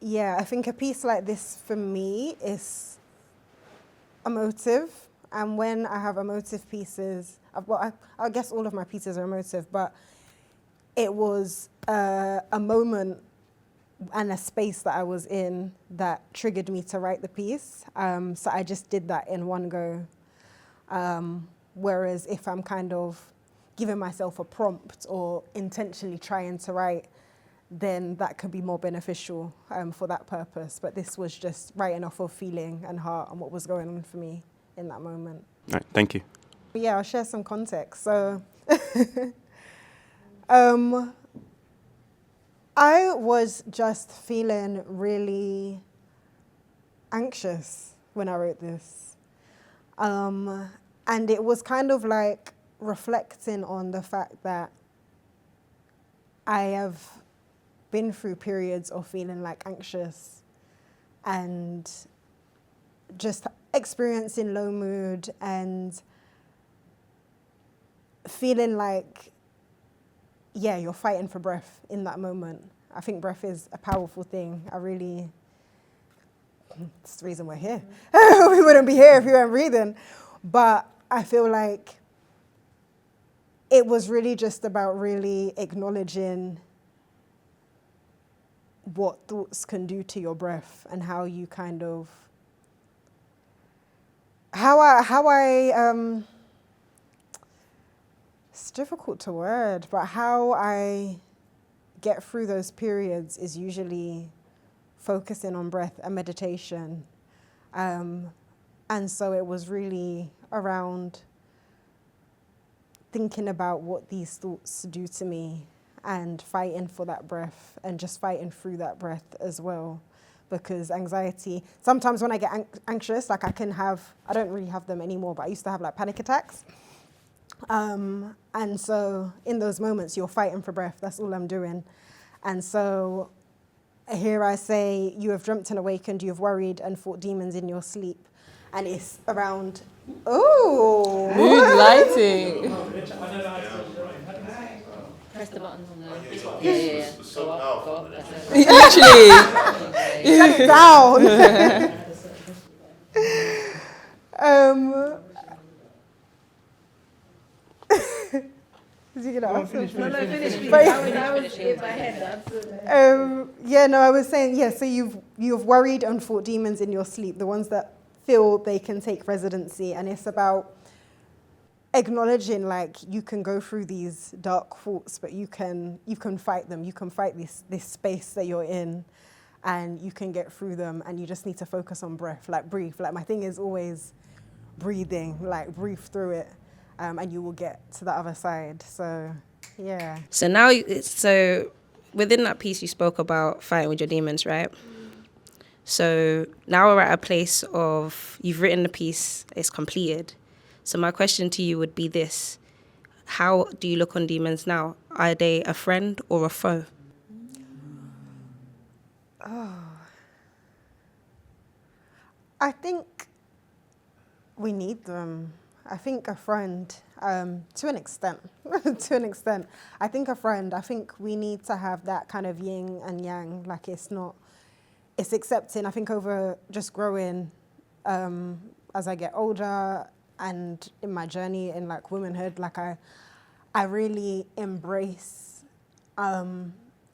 yeah, I think a piece like this for me is emotive. And when I have emotive pieces, I guess all of my pieces are emotive, but it was a moment and a space that I was in that triggered me to write the piece. So I just did that in one go. Whereas if I'm kind of giving myself a prompt or intentionally trying to write, then that could be more beneficial for that purpose. But this was just writing off of feeling and heart and what was going on for me in that moment. All right, thank you. Yeah, I'll share some context. So I was just feeling really anxious when I wrote this. And it was kind of like reflecting on the fact that I have been through periods of feeling like anxious and just experiencing low mood and feeling like, yeah, you're fighting for breath in that moment. I think breath is a powerful thing. It's the reason we're here. We wouldn't be here if we weren't breathing. But I feel like it was really just about really acknowledging what thoughts can do to your breath and how you kind of, it's difficult to word, but how I get through those periods is usually focusing on breath and meditation. And so it was really around thinking about what these thoughts do to me and fighting for that breath and just fighting through that breath as well. Because anxiety, sometimes when I get anxious, like I don't really have them anymore, but I used to have like panic attacks. And so in those moments, you're fighting for breath. That's all I'm doing. And so here I say, you have dreamt and awakened, you have worried and fought demons in your sleep. And it's around, mood lighting. Press the buttons on the... Yeah. So go up. Literally. shut it down. Is he gonna ask them? Finish, please. But- That was in my head. Yeah, no, I was saying, yeah, so you've worried and fought demons in your sleep, the ones that feel they can take residency, and it's about acknowledging, like, you can go through these dark thoughts, but you can fight them. You can fight this space that you're in, and you can get through them, and you just need to focus on breath, like breathe. Like, my thing is always breathing, like breathe through it, and you will get to the other side. So, yeah. So now, so within that piece, you spoke about fighting with your demons, right? So now we're at a place of, you've written the piece, it's completed. So my question to you would be this: how do you look on demons now? Are they a friend or a foe? I think we need them. I think a friend, to an extent, to an extent. I think a friend, I think we need to have that kind of yin and yang. Like, it's accepting. I think over just growing as I get older and in my journey in like womanhood, like I really embrace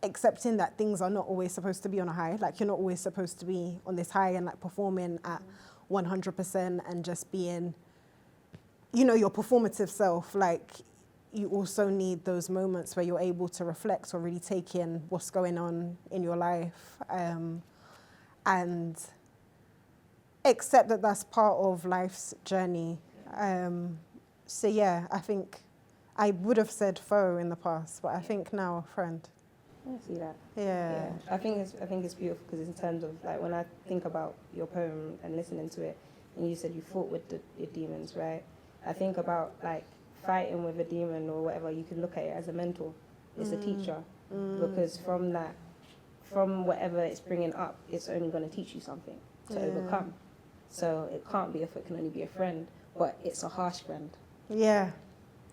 accepting that things are not always supposed to be on a high. Like, you're not always supposed to be on this high and like performing at 100% and just being, you know, your performative self. Like, you also need those moments where you're able to reflect or really take in what's going on in your life, and accept that that's part of life's journey. So yeah, I think I would have said foe in the past, but I think now a friend. I see that. Yeah. I think it's beautiful because in terms of, like, when I think about your poem and listening to it, and you said you fought with your demons, right? I think about, like, fighting with a demon or whatever. You can look at it as a mentor. It's a teacher, because from whatever it's bringing up, it's only going to teach you something to overcome. So it can't be it can only be a friend, but it's a harsh friend. Yeah.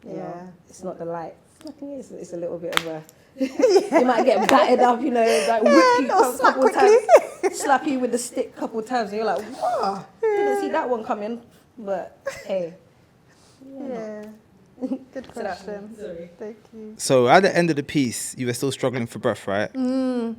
You know? It's not the light. It's a little bit of a. You might get battered up, you know, like whip you a couple times, slap you with the stick a couple times, and you're like, whoa, didn't see that one coming. But hey. Yeah. Good question. Thank you. So at the end of the piece, you were still struggling for breath, right? Okay.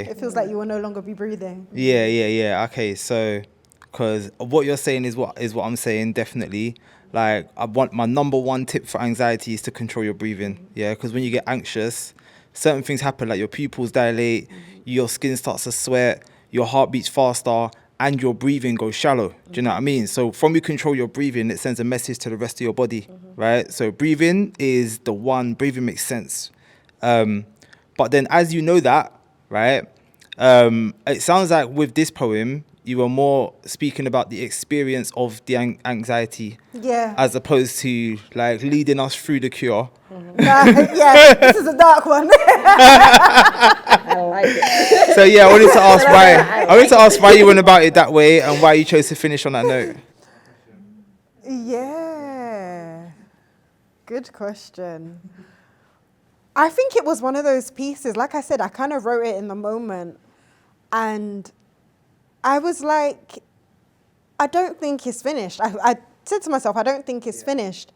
Yeah, it feels like you will no longer be breathing. Yeah. Okay, so because what you're saying is what I'm saying, definitely. Like, I want my number one tip for anxiety is to control your breathing. Yeah, because when you get anxious, certain things happen, like your pupils dilate, your skin starts to sweat, your heart beats faster, and your breathing goes shallow. Do you know what I mean? So from you control your breathing, it sends a message to the rest of your body, right? So breathing is the one. Breathing makes sense. But then as you know that, right, it sounds like with this poem, you were more speaking about the experience of the anxiety, as opposed to like leading us through the cure. Yeah, this is a dark one. I like it. So yeah, I wanted to ask why. I wanted to ask why you went about it that way and why you chose to finish on that note. Yeah, good question. I think it was one of those pieces. Like I said, I kind of wrote it in the moment, and I was like, I don't think it's finished. I said to myself, I don't think it's finished.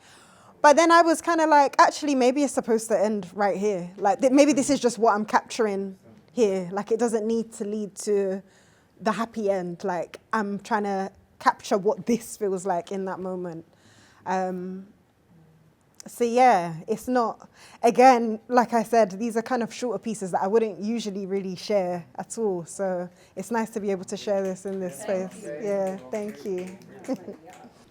But then I was kind of like, actually, maybe it's supposed to end right here. Like, maybe this is just what I'm capturing here. Like, it doesn't need to lead to the happy end. Like, I'm trying to capture what this feels like in that moment. So yeah, it's not, again, like I said, these are kind of shorter pieces that I wouldn't usually really share at all. So it's nice to be able to share this in this space. Yeah, thank you.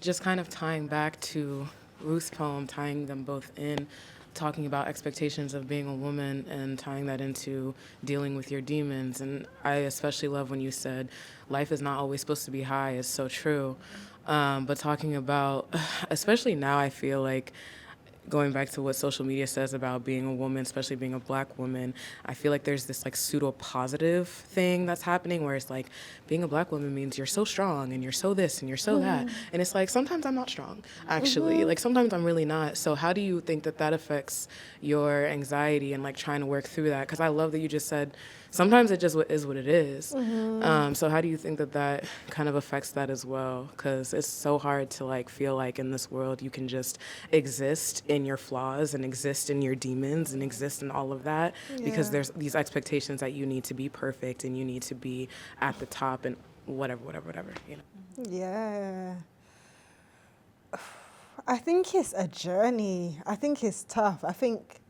Just kind of tying back to Ruth's poem, tying them both in, talking about expectations of being a woman and tying that into dealing with your demons. And I especially love when you said, life is not always supposed to be high. It's so true. But talking about, especially now, I feel like, going back to what social media says about being a woman, especially being a Black woman, I feel like there's this like pseudo positive thing that's happening where it's like being a Black woman means you're so strong and you're so this and you're so that. And it's like, sometimes I'm not strong, actually. Like, sometimes I'm really not. So how do you think that affects your anxiety and like trying to work through that? Because I love that you just said sometimes it just is what it is. So how do you think that that kind of affects that as well? Because it's so hard to like feel like in this world you can just exist in your flaws and exist in your demons and exist in all of that, because there's these expectations that you need to be perfect and you need to be at the top and whatever, you know. Yeah. I think it's a journey. I think it's tough. I think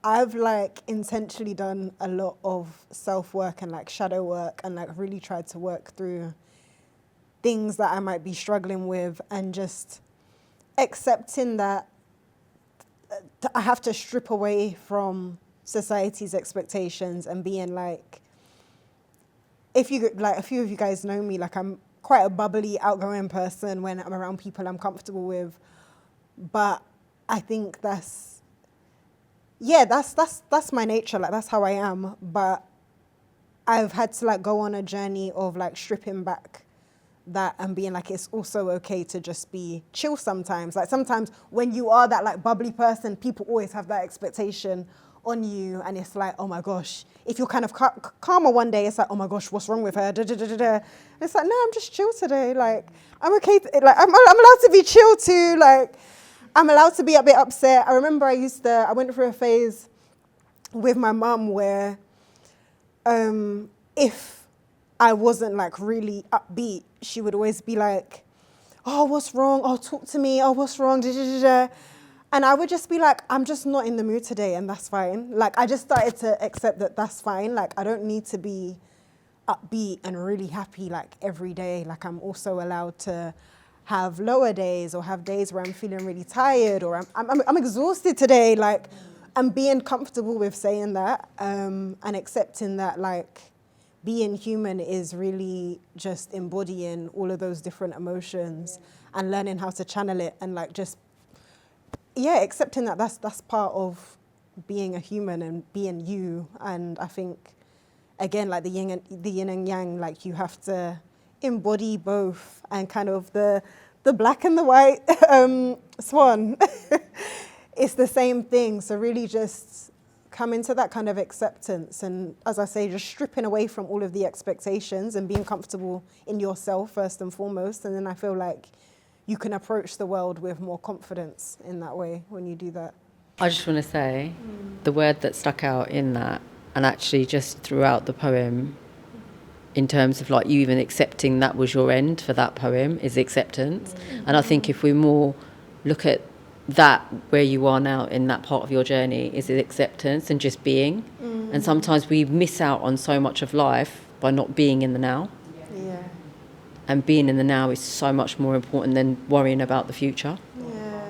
I've like intentionally done a lot of self-work and like shadow work and like really tried to work through things that I might be struggling with, and just accepting that I have to strip away from society's expectations and being like, if you like, a few of you guys know me, like I'm quite a bubbly, outgoing person. When I'm around people I'm comfortable with, but I think that's my nature. Like that's how I am. But I've had to like go on a journey of like stripping back that and being like, it's also okay to just be chill sometimes. Like sometimes when you are that like bubbly person, people always have that expectation on you, and it's like, oh my gosh, if you're kind of calmer one day, it's like, oh my gosh, what's wrong with her? Da, da, da, da, da. And it's like, no, I'm just chill today. Like I'm okay. Like I'm allowed to be chill too. Like I'm allowed to be a bit upset. I remember I went through a phase with my mum where if I wasn't like really upbeat, she would always be like, oh, what's wrong? Oh, talk to me. Oh, what's wrong? Da, da, da, da. And I would just be like, I'm just not in the mood today, and that's fine. Like, I just started to accept that that's fine. Like, I don't need to be upbeat and really happy, like, every day. Like, I'm also allowed to have lower days or have days where I'm feeling really tired or I'm exhausted today. Like, I'm being comfortable with saying that and accepting that, like, being human is really just embodying all of those different emotions and learning how to channel it and, like, just accepting that that's part of being a human and being you. And I think, again, like the yin and yang, like you have to embody both, and kind of the black and the white swan. It's the same thing. So really just come into that kind of acceptance, and as I say, just stripping away from all of the expectations and being comfortable in yourself first and foremost. And then I feel like you can approach the world with more confidence in that way when you do that. I just want to say the word that stuck out in that, and actually just throughout the poem, in terms of like you even accepting that was your end for that poem, is acceptance. And I think if we more look at that where you are now in that part of your journey, is acceptance and just being. And sometimes we miss out on so much of life by not being in the now. Yeah. And being in the now is so much more important than worrying about the future. Yeah.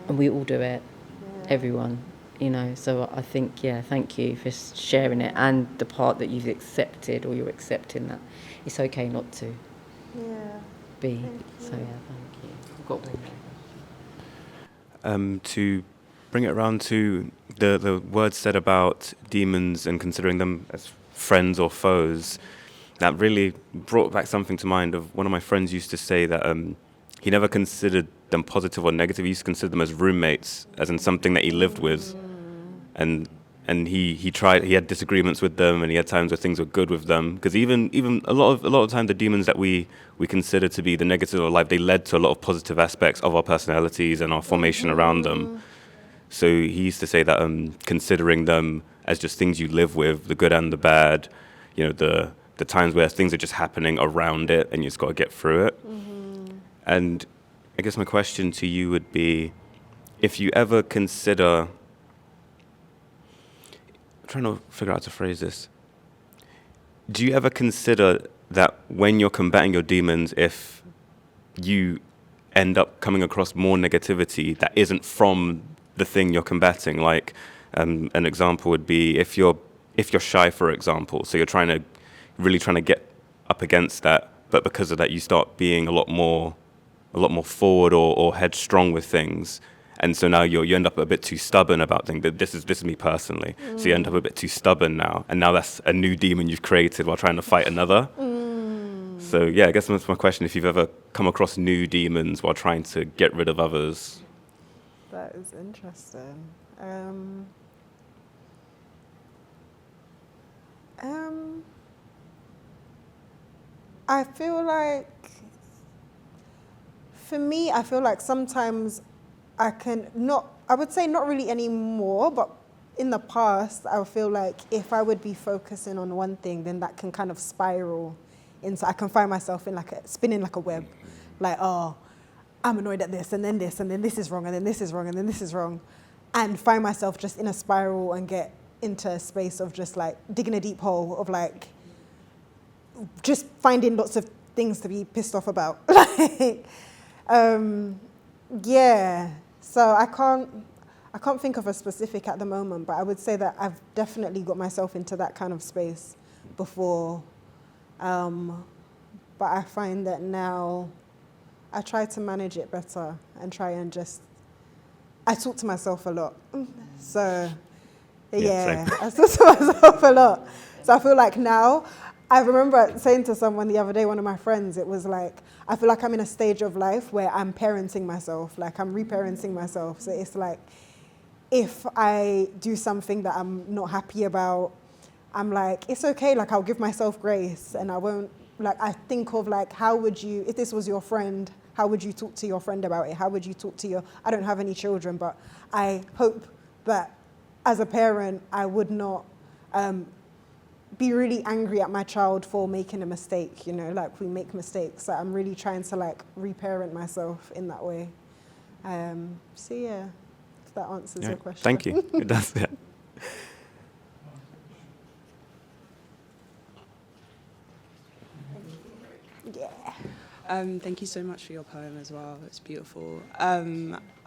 And we all do it, everyone, you know. So I think, thank you for sharing it, and the part that you've accepted, or you're accepting that it's okay not to be. So thank you. I've got one. To bring it around to the words said about demons and considering them as friends or foes, that really brought back something to mind of one of my friends used to say that he never considered them positive or negative. He used to consider them as roommates, as in something that he lived with. And he had disagreements with them, and he had times where things were good with them. Because even a lot of time, the demons that we consider to be the negative of life, they led to a lot of positive aspects of our personalities and our formation around them. So he used to say that considering them as just things you live with, the good and the bad, you know, the times where things are just happening around it and you just got to get through it. And I guess my question to you would be, if you ever consider, I'm trying to figure out how to phrase this. Do you ever consider that when you're combating your demons, if you end up coming across more negativity that isn't from the thing you're combating? Like an example would be if you're shy, for example, so you're really trying to get up against that, but because of that you start being a lot more forward or headstrong with things, and so now you end up a bit too stubborn about things. This is me personally. So you end up a bit too stubborn now, and now that's a new demon you've created while trying to fight another. So I guess that's my question, if you've ever come across new demons while trying to get rid of others. That is interesting. I feel like, for me, I feel like sometimes I would say not really anymore, but in the past, I feel like if I would be focusing on one thing, then that can kind of spiral into, I can find myself in spinning like a web. Like, oh, I'm annoyed at this, and then this is wrong, and then this is wrong, and then this is wrong. And find myself just in a spiral and get into a space of just like digging a deep hole of like, just finding lots of things to be pissed off about. Yeah. So I can't think of a specific at the moment, but I would say that I've definitely got myself into that kind of space before. But I find that now I try to manage it better and try and I talk to myself a lot. So yeah, I talk to myself a lot. So I feel like now, I remember saying to someone the other day, one of my friends, it was like, I feel like I'm in a stage of life where I'm parenting myself, like I'm reparenting myself. So it's like, if I do something that I'm not happy about, I'm like, it's okay, like I'll give myself grace and I won't, like I think of like, how would you, if this was your friend, how would you talk to your friend about it? How would you talk to I don't have any children, but I hope that as a parent, I would not be really angry at my child for making a mistake, like we make mistakes. So I'm really trying to like reparent myself in that way. So yeah, if that answers your question. Thank you. It does, yeah. Yeah. Thank you so much for your poem as well. It's beautiful.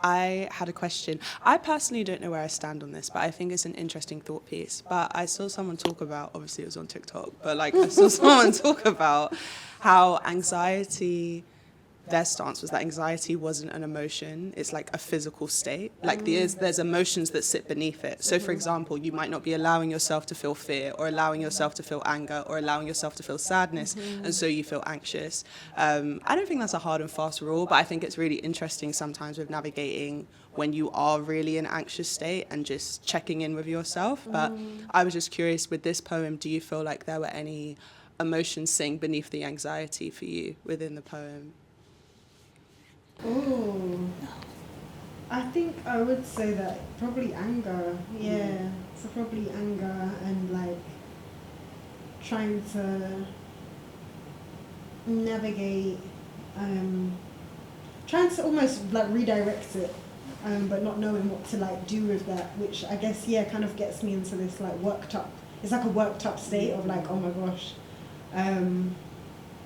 I had a question. I personally don't know where I stand on this, but I think it's an interesting thought piece. But I saw someone talk about, obviously it was on TikTok, but like I saw someone talk about how anxiety, their stance was that anxiety wasn't an emotion, it's like a physical state. Like there's emotions that sit beneath it. So for example, you might not be allowing yourself to feel fear or allowing yourself to feel anger or allowing yourself to feel sadness, and so you feel anxious. I don't think that's a hard and fast rule, but I think it's really interesting sometimes with navigating when you are really in an anxious state and just checking in with yourself. But I was just curious, with this poem, do you feel like there were any emotions sitting beneath the anxiety for you within the poem? Oh, I think I would say that probably anger. Yeah, so probably anger and like trying to navigate, trying to almost like redirect it, but not knowing what to like do with that, which I guess kind of gets me into this like worked up. It's like a worked up state of like, oh my gosh.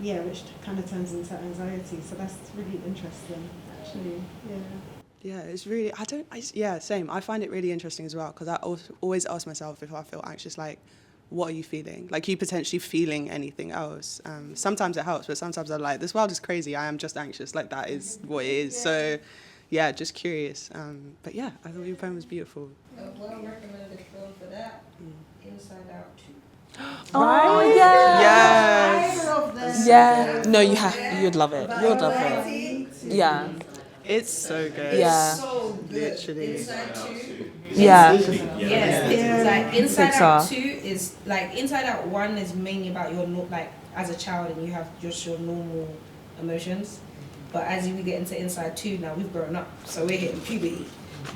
Yeah, which kind of turns into anxiety. So that's really interesting, actually. Yeah. Yeah, it's really, same. I find it really interesting as well, because I always ask myself, if I feel anxious, like, what are you feeling? Like, are you potentially feeling anything else? Sometimes it helps, but sometimes I'm like, this world is crazy. I am just anxious. Like, that is what it is. Yeah. So, yeah, just curious. But yeah, I thought your poem was beautiful. A well-recommended film for that, Inside Out 2. Oh, yes. I love this. Yeah. No, you'd love it. You'd love it. Yeah. It's so good. Yeah. So good. Literally. Inside 2. Yeah. Yes. Like Inside Pixar. Out 2 is like Inside Out 1 is mainly about your like as a child and you have just your normal emotions. But as we get into Inside 2 now, we've grown up, so we're hitting puberty.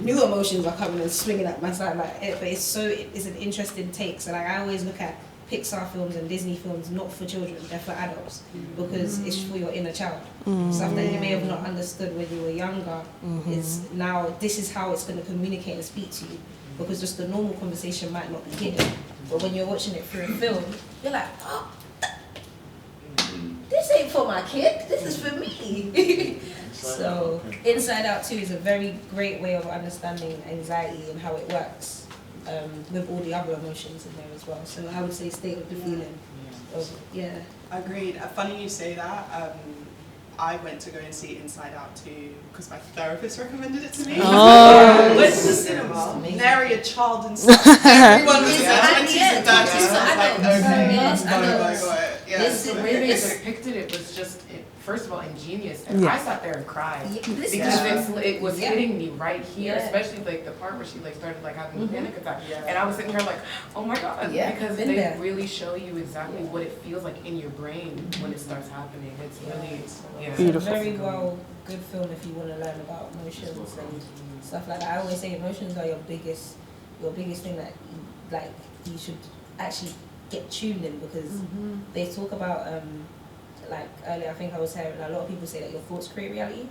New emotions are coming and swinging at my side, but it's an interesting take. So like I always look at Pixar films and Disney films not for children, they're for adults, because it's for your inner child. Stuff that you may have not understood when you were younger is now this is how it's going to communicate and speak to you, because just the normal conversation might not be hidden. But when you're watching it through a film, you're like, oh, this ain't for my kid, this is for me. So Inside Out 2 is a very great way of understanding anxiety and how it works, with all the other emotions in there as well. So I would say State of the Feeling. Yeah. Agreed. Funny you say that. I went to go and see Inside Out too because my therapist recommended it to me. Oh. Went to the cinema, nary a child and stuff. Everyone was there, 20s and 30s. I was like, okay, let's go. Yeah. The way they depicted it was just, first of all, ingenious. And I sat there and cried because it was hitting me right here, especially like the part where she like started like having a panic attack. And I was sitting here like, oh my God, because they really show you exactly what it feels like in your brain when it starts happening. It's really It's a very good film if you want to learn about emotions and stuff like that. I always say emotions are your biggest thing that like you should actually get tuned in, because they talk about like earlier I think I was hearing a lot of people say that your thoughts create reality,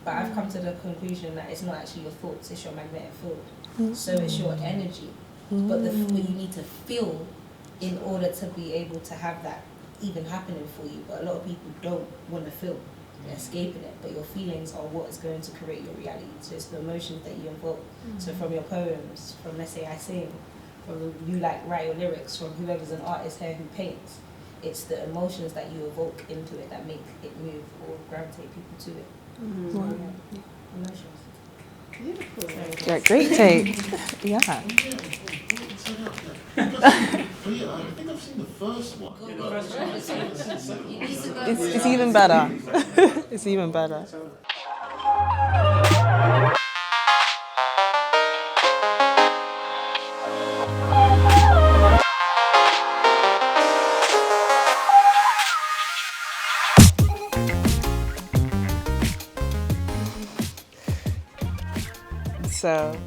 but I've come to the conclusion that it's not actually your thoughts, it's your magnetic field. So it's your energy, but what you need to feel in order to be able to have that even happening for you. But a lot of people don't want to feel, they're escaping it, but your feelings are what is going to create your reality. So it's the emotions that you invoke. So from your poems, from let's say I sing, from you like write your lyrics, from whoever's an artist here who paints, it's the emotions that you evoke into it that make it move or gravitate people to it. Emotions. Beautiful. Yeah, great take. Yeah. I think I've seen the first one. It's even better. It's even better. So,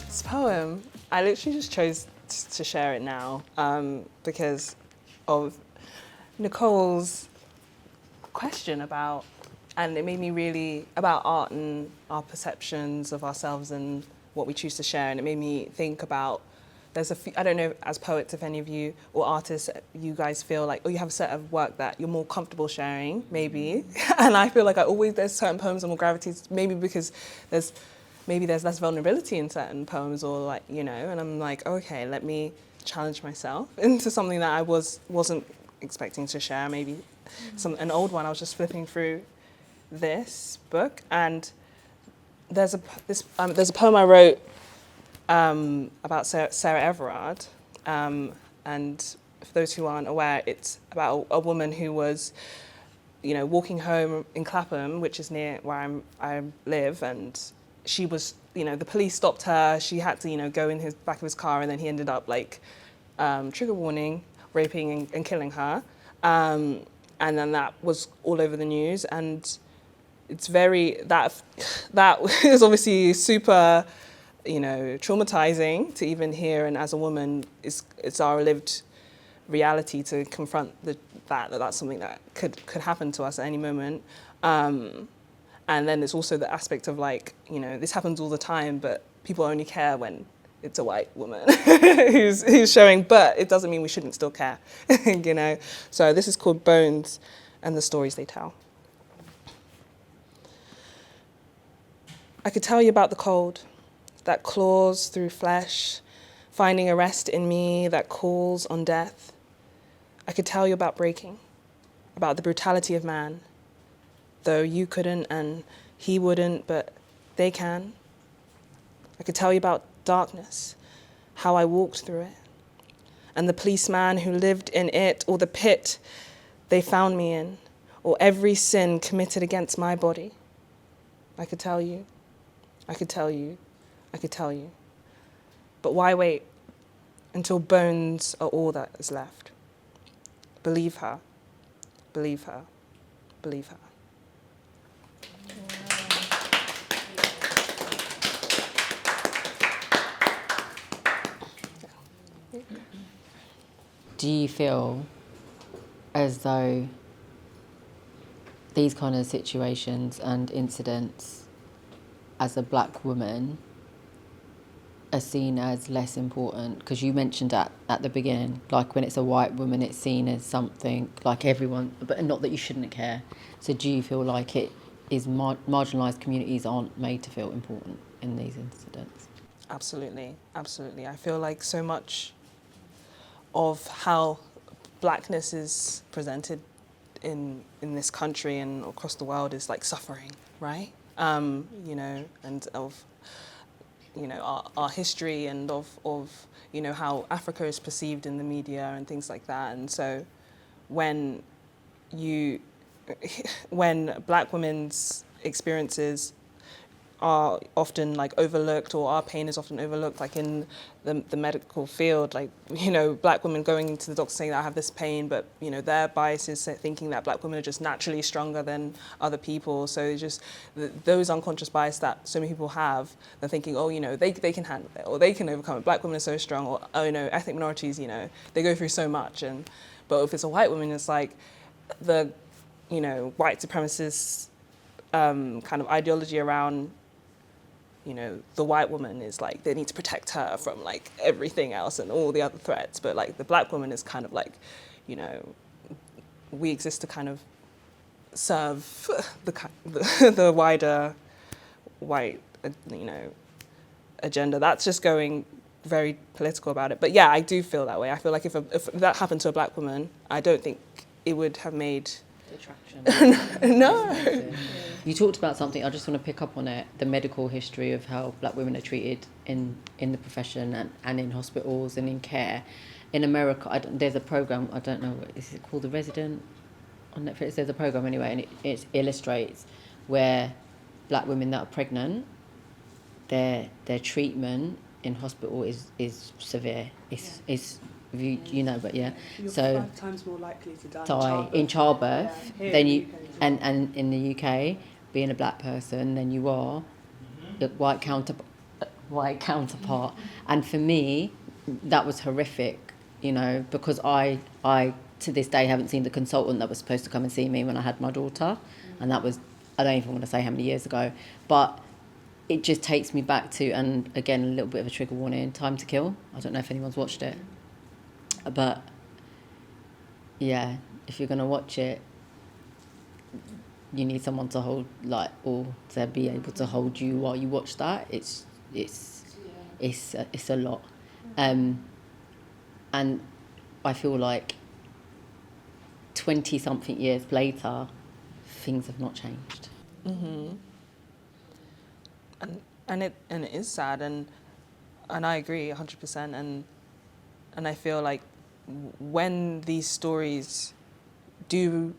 this poem, I literally just chose to share it now because of Nicole's question about, and it made me really, about art and our perceptions of ourselves and what we choose to share. And it made me think about, there's a few, I don't know, as poets, if any of you, or artists, you guys feel like, oh, you have a set of work that you're more comfortable sharing, maybe. And I feel like there's certain poems that more gravitate, maybe because there's less vulnerability in certain poems, or like, you know, and I'm like, okay, let me challenge myself into something that I wasn't expecting to share. Maybe an old one. I was just flipping through this book, and there's a poem I wrote about Sarah Everard, and for those who aren't aware, it's about a woman who was, you know, walking home in Clapham, which is near where I live, and she was, you know, the police stopped her. She had to, you know, go in his back of his car, and then he ended up like, trigger warning, raping and killing her, and then that was all over the news, and it's very that is obviously super, you know, traumatizing to even hear, and as a woman, it's our lived reality to confront that's something that could happen to us at any moment. And then it's also the aspect of like, you know, this happens all the time, but people only care when it's a white woman who's showing, but it doesn't mean we shouldn't still care, you know. So this is called Bones and the Stories They Tell. I could tell you about the cold that claws through flesh, finding a rest in me that calls on death. I could tell you about breaking, about the brutality of man, though you couldn't and he wouldn't, but they can. I could tell you about darkness, how I walked through it, and the policeman who lived in it, or the pit they found me in, or every sin committed against my body. I could tell you, I could tell you, I could tell you. But why wait until bones are all that is left? Believe her, believe her, believe her. Do you feel as though these kind of situations and incidents as a black woman are seen as less important? Because you mentioned at the beginning, like when it's a white woman, it's seen as something like everyone, but not that you shouldn't care. So do you feel like it is marginalised communities aren't made to feel important in these incidents? Absolutely, absolutely. I feel like so much of how blackness is presented in this country and across the world is like suffering, right? You know, and of, you know, our history and of you know, how Africa is perceived in the media and things like that. And so when Black women's experiences are often like overlooked, or our pain is often overlooked, like in the medical field, like, you know, Black women going into the doctor saying that I have this pain, but, you know, their bias is thinking that Black women are just naturally stronger than other people. So just those unconscious bias that so many people have, they're thinking, oh, you know, they can handle it, or they can overcome it. Black women are so strong, or, oh, you know, ethnic minorities, you know, they go through so much. But if it's a white woman, it's like the, you know, white supremacist kind of ideology around, you know, the white woman is like, they need to protect her from like everything else and all the other threats. But like the Black woman is kind of like, you know, we exist to kind of serve the wider white, you know, agenda. That's just going very political about it. But yeah, I do feel that way. I feel like if that happened to a Black woman, I don't think it would have made Attraction. No. You talked about something, I just want to pick up on it, the medical history of how Black women are treated in the profession and in hospitals and in care. In America, there's a program, I don't know, is it called The Resident on Netflix? There's a program anyway, and it illustrates where Black women that are pregnant, their treatment in hospital is severe. It's you know, but yeah. You're so 5 times more likely to die in childbirth than you, and in the UK, being a Black person, than you are the white counterpart. And for me, that was horrific, you know, because I to this day haven't seen the consultant that was supposed to come and see me when I had my daughter, and that was, I don't even want to say how many years ago, but it just takes me back to, and again, a little bit of a trigger warning, Time to Kill. I don't know if anyone's watched it. But yeah, if you're gonna watch it, you need someone to hold, like, or to be able to hold you while you watch that. It's a lot, and I feel like 20-something years later, things have not changed. Mm-hmm. And it is sad, and I agree 100%, and I feel like when these stories do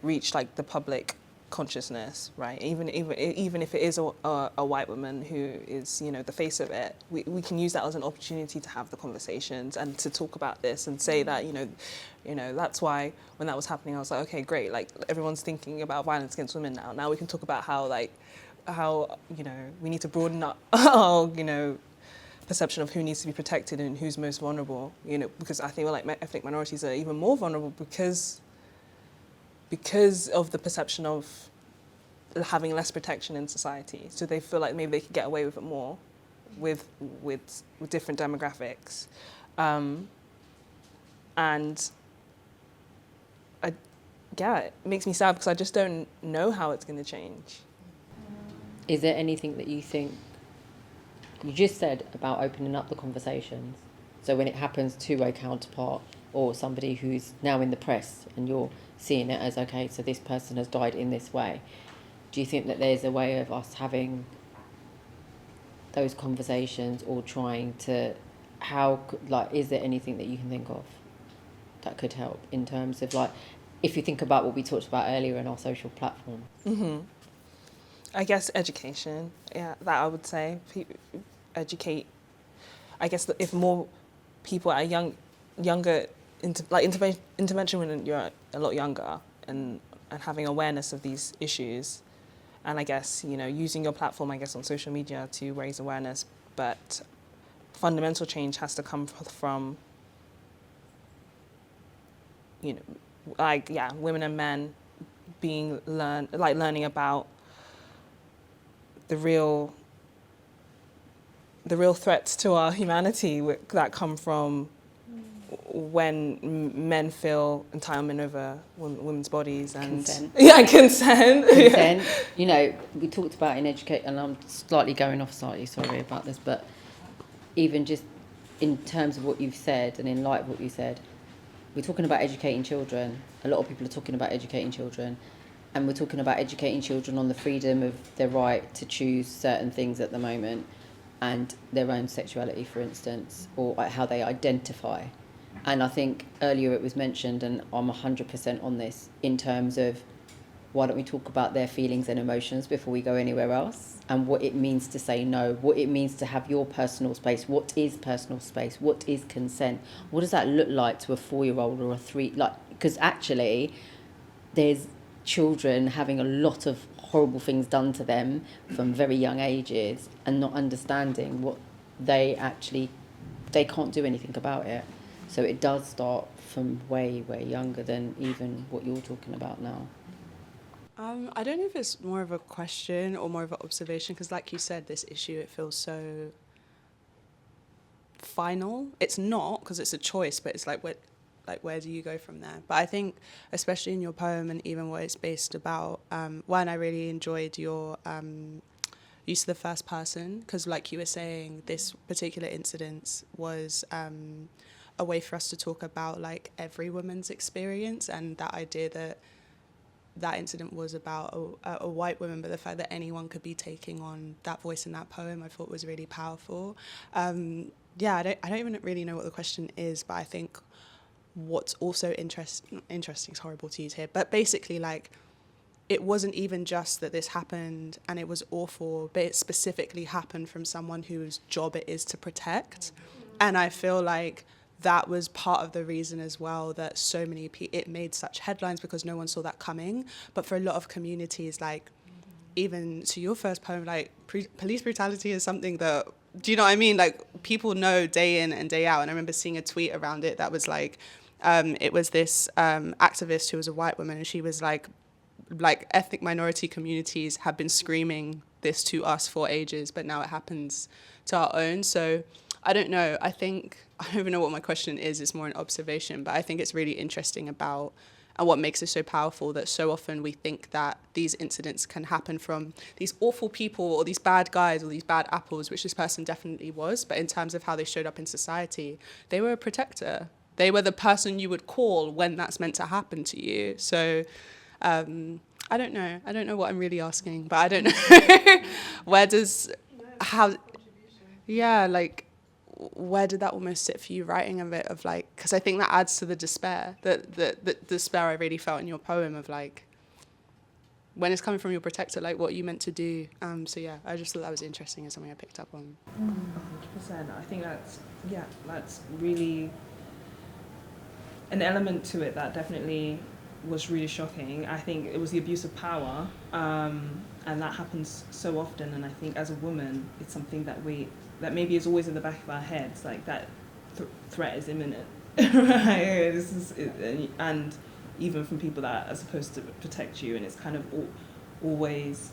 reach like the public consciousness, right? Even if it is a white woman who is, you know, the face of it, we can use that as an opportunity to have the conversations and to talk about this and say that, you know, that's why when that was happening, I was like, okay, great, like everyone's thinking about violence against women now. Now we can talk about how, you know, we need to broaden up our, you know, perception of who needs to be protected and who's most vulnerable, you know, because I think like ethnic minorities are even more vulnerable because of the perception of having less protection in society. So they feel like maybe they could get away with it more with different demographics. And it makes me sad because I just don't know how it's going to change. Is there anything that you think, you just said about opening up the conversations, so when it happens to a counterpart or somebody who's now in the press and you're seeing it as, okay, so this person has died in this way, do you think that there's a way of us having those conversations or trying to, is there anything that you can think of that could help in terms of, like, if you think about what we talked about earlier in our social platform? Mm-hmm. I guess education, yeah, that I would say. Educate. I guess that if more people are younger, intervention when you're a lot younger and having awareness of these issues, and I guess, you know, using your platform, I guess, on social media to raise awareness, but fundamental change has to come from, you know, like, yeah, women and men learning about the real threats to our humanity that come from when men feel entitlement over women's bodies and consent. Yeah, consent. Consent. You know, we talked about in education, and I'm slightly going off slightly, sorry about this, but even just in terms of what you've said and in light of what you said, we're talking about educating children. A lot of people are talking about educating children, and we're talking about educating children on the freedom of their right to choose certain things at the moment, and their own sexuality, for instance, or how they identify. And I think earlier it was mentioned, and I'm 100% on this, in terms of why don't we talk about their feelings and emotions before we go anywhere else, and what it means to say no, what it means to have your personal space. What is personal space? What is consent? What does that look like to a 4-year-old or a 3? Like, because actually there's children having a lot of horrible things done to them from very young ages and not understanding what they can't do anything about it. So it does start from way, way younger than even what you're talking about now. I don't know if it's more of a question or more of an observation, because like you said, this issue, it feels so final. It's not, because it's a choice, but it's like, where do you go from there? But I think, especially in your poem and even what it's based about, one, I really enjoyed your use of the first person, because like you were saying, this particular incident was a way for us to talk about like every woman's experience, and that idea that incident was about a white woman, but the fact that anyone could be taking on that voice in that poem, I thought was really powerful. I don't even really know what the question is, but I think what's also interesting is horrible to use here, but basically, like, it wasn't even just that this happened and it was awful, but it specifically happened from someone whose job it is to protect. And I feel like that was part of the reason as well that so many people, it made such headlines, because no one saw that coming. But for a lot of communities, like, even to your first poem, like, police brutality is something that, do you know what I mean? Like, people know day in and day out. And I remember seeing a tweet around it that was like, it was this activist who was a white woman, and she was like ethnic minority communities have been screaming this to us for ages, but now it happens to our own. So I don't know. I don't even know what my question is. It's more an observation, but I think it's really interesting about, and what makes it so powerful, that so often we think that these incidents can happen from these awful people or these bad guys or these bad apples, which this person definitely was. But in terms of how they showed up in society, they were a protector. They were the person you would call when that's meant to happen to you. So I don't know. I don't know what I'm really asking, but I don't know. Where did that almost sit for you, writing a bit of like, because I think that adds to the despair, the despair I really felt in your poem of like, when it's coming from your protector, like what you meant to do. So yeah, I just thought that was interesting and something I picked up on. 100%. I think that's really an element to it that definitely was really shocking. I think it was the abuse of power, and that happens so often. And I think as a woman, it's something that maybe is always in the back of our heads, like that threat is imminent, right? And even from people that are supposed to protect you, and it's kind of always.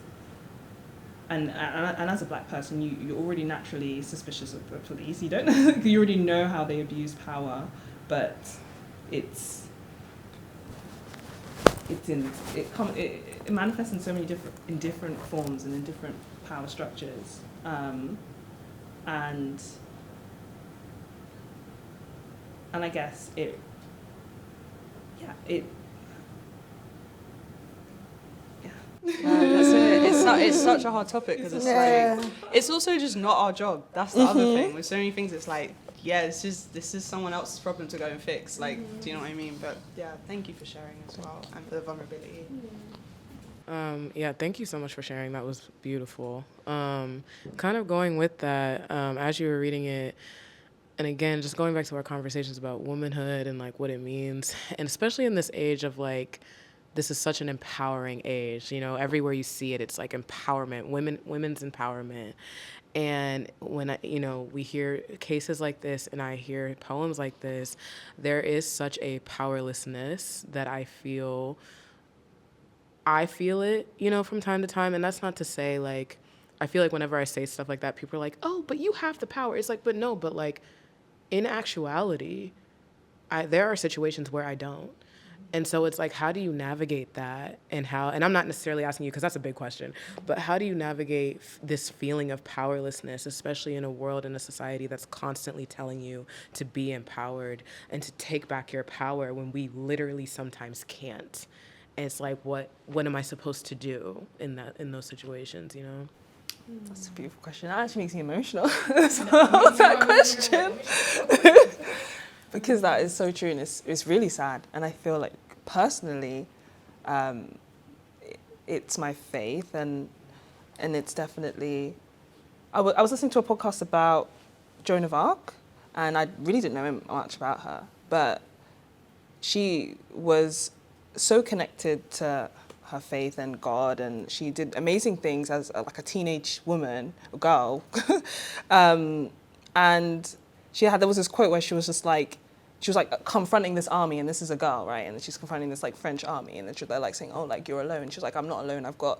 And as a black person, you're already naturally suspicious of the police. You don't you already know how they abuse power, but it manifests in so many different forms and in different power structures, and I guess That's it. It's such a hard topic, because it's like, it's also just not our job. That's the other thing. With so many things, it's like, yeah, this is someone else's problem to go and fix. Like, do you know what I mean? But yeah, thank you for sharing as well, and for the vulnerability. Thank you so much for sharing. That was beautiful. Kind of going with that, as you were reading it, and again, just going back to our conversations about womanhood and like what it means, and especially in this age of like, this is such an empowering age, you know, everywhere you see it, it's like empowerment, women's empowerment. And when we hear cases like this and I hear poems like this, there is such a powerlessness that I feel it, from time to time. And that's not to say like, I feel like whenever I say stuff like that, people are like, oh, but you have the power. It's like, but no, but like in actuality, there are situations where I don't. And so it's like, how do you navigate that, and I'm not necessarily asking you because that's a big question, but how do you navigate this feeling of powerlessness, especially in a world and a society that's constantly telling you to be empowered and to take back your power when we literally sometimes can't? And it's like, what am I supposed to do in those situations, you know? That's a beautiful question. That actually makes me emotional. That question. Because that is so true, and it's really sad. And I feel like personally, it's my faith, and it's definitely. I was listening to a podcast about Joan of Arc, and I really didn't know much about her, but she was so connected to her faith and God, and she did amazing things as like a teenage woman, a girl, and there was this quote where she was confronting this army, and this is a girl, right? And she's confronting this like French army, and they're like saying, "Oh, like you're alone." She's like, "I'm not alone. I've got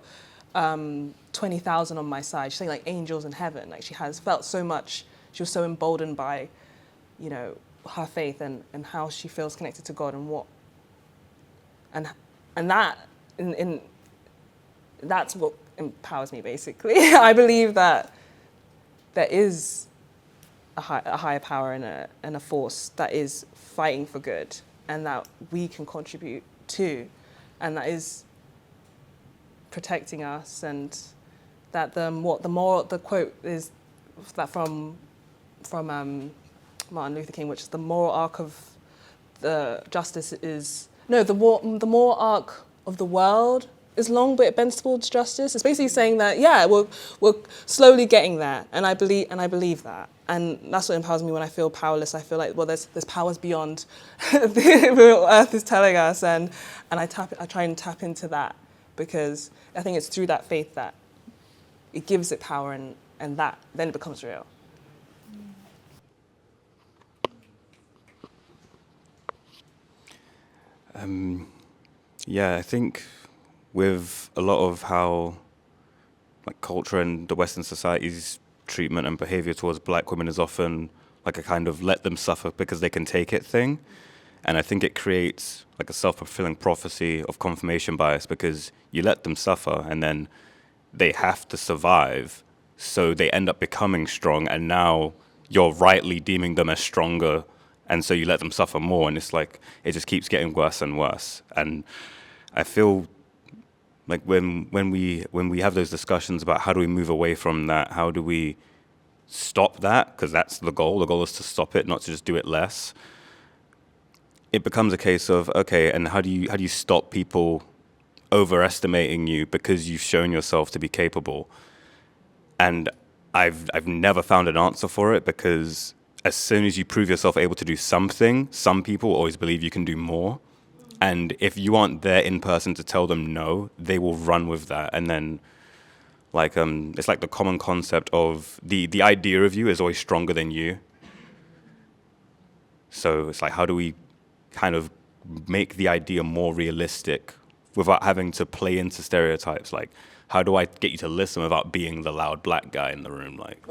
20,000 on my side." She's saying like angels in heaven. Like she has felt so much. She was so emboldened by, her faith and how she feels connected to God and that's what empowers me basically. I believe that there is a higher power and a force that is fighting for good, and that we can contribute to, and that is protecting us, and that the quote is that from Martin Luther King, which is the moral arc of the justice is the moral arc of the world is long, but it bends towards justice. It's basically saying that we're slowly getting there, and I believe that, and that's what empowers me when I feel powerless. I feel like there's powers beyond the real earth is telling us, and I try and tap into that, because I think it's through that faith that it gives it power, and that then it becomes real. I think with a lot of how like culture and the Western society's treatment and behavior towards black women is often like a kind of let them suffer because they can take it thing. And I think it creates like a self-fulfilling prophecy of confirmation bias, because you let them suffer and then they have to survive. So they end up becoming strong, and now you're rightly deeming them as stronger. And so you let them suffer more, and it's like, it just keeps getting worse and worse. And I feel like when we have those discussions about how do we move away from that, how do we stop that, because that's the goal. The goal is to stop it, not to just do it less. It becomes a case of, okay, and how do you stop people overestimating you because you've shown yourself to be capable? And I've never found an answer for it, because as soon as you prove yourself able to do something, some people always believe you can do more. And if you aren't there in person to tell them no, they will run with that. And then like it's like the common concept of the idea of you is always stronger than you. So it's like, how do we kind of make the idea more realistic without having to play into stereotypes? Like, how do I get you to listen without being the loud black guy in the room? Like,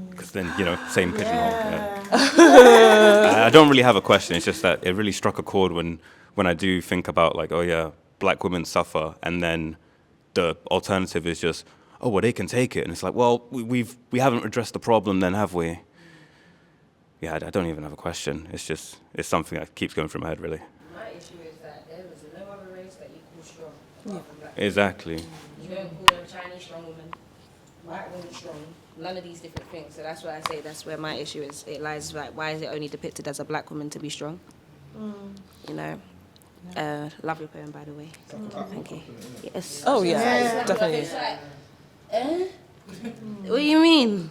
because then, same pigeonhole. Yeah. I don't really have a question. It's just that it really struck a chord when I do think about like, oh yeah, black women suffer, and then the alternative is just, oh well, they can take it, and it's like, well, we haven't addressed the problem, then have we? Yeah, I don't even have a question. It's something that keeps going through my head, really. My issue is that there is no other race that you call strong. Exactly. You don't call them Chinese strong women, white women strong, none of these different things. So that's why I say that's where my issue is. It lies like, why is it only depicted as a black woman to be strong? Love your poem, by the way. Thank you. Yes. Oh yeah, definitely. It's like, what do you mean?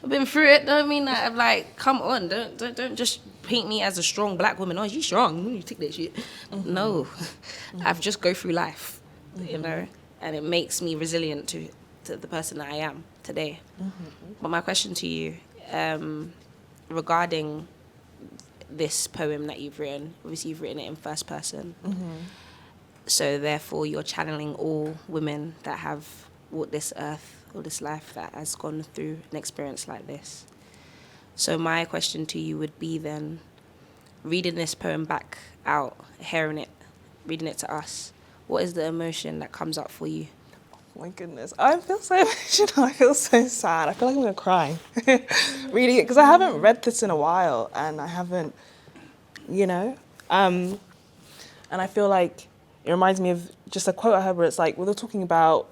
I've been through it. Don't mean that. I'm like, come on, don't just paint me as a strong black woman. Oh, you strong? You take that shit. Mm-hmm. No, I've just go through life, and it makes me resilient to the person that I am today. Mm-hmm. But my question to you, regarding this poem that you've written, obviously you've written it in first person. Mm-hmm. So therefore, you're channeling all women that have walked this earth or this life that has gone through an experience like this. So my question to you would be then, reading this poem back out, hearing it, reading it to us, what is the emotion that comes up for you? My goodness, I feel so emotional. I feel so sad. I feel like I'm gonna cry reading it because I haven't read this in a while, and I haven't, and I feel like it reminds me of just a quote I heard where it's like, well, they're talking about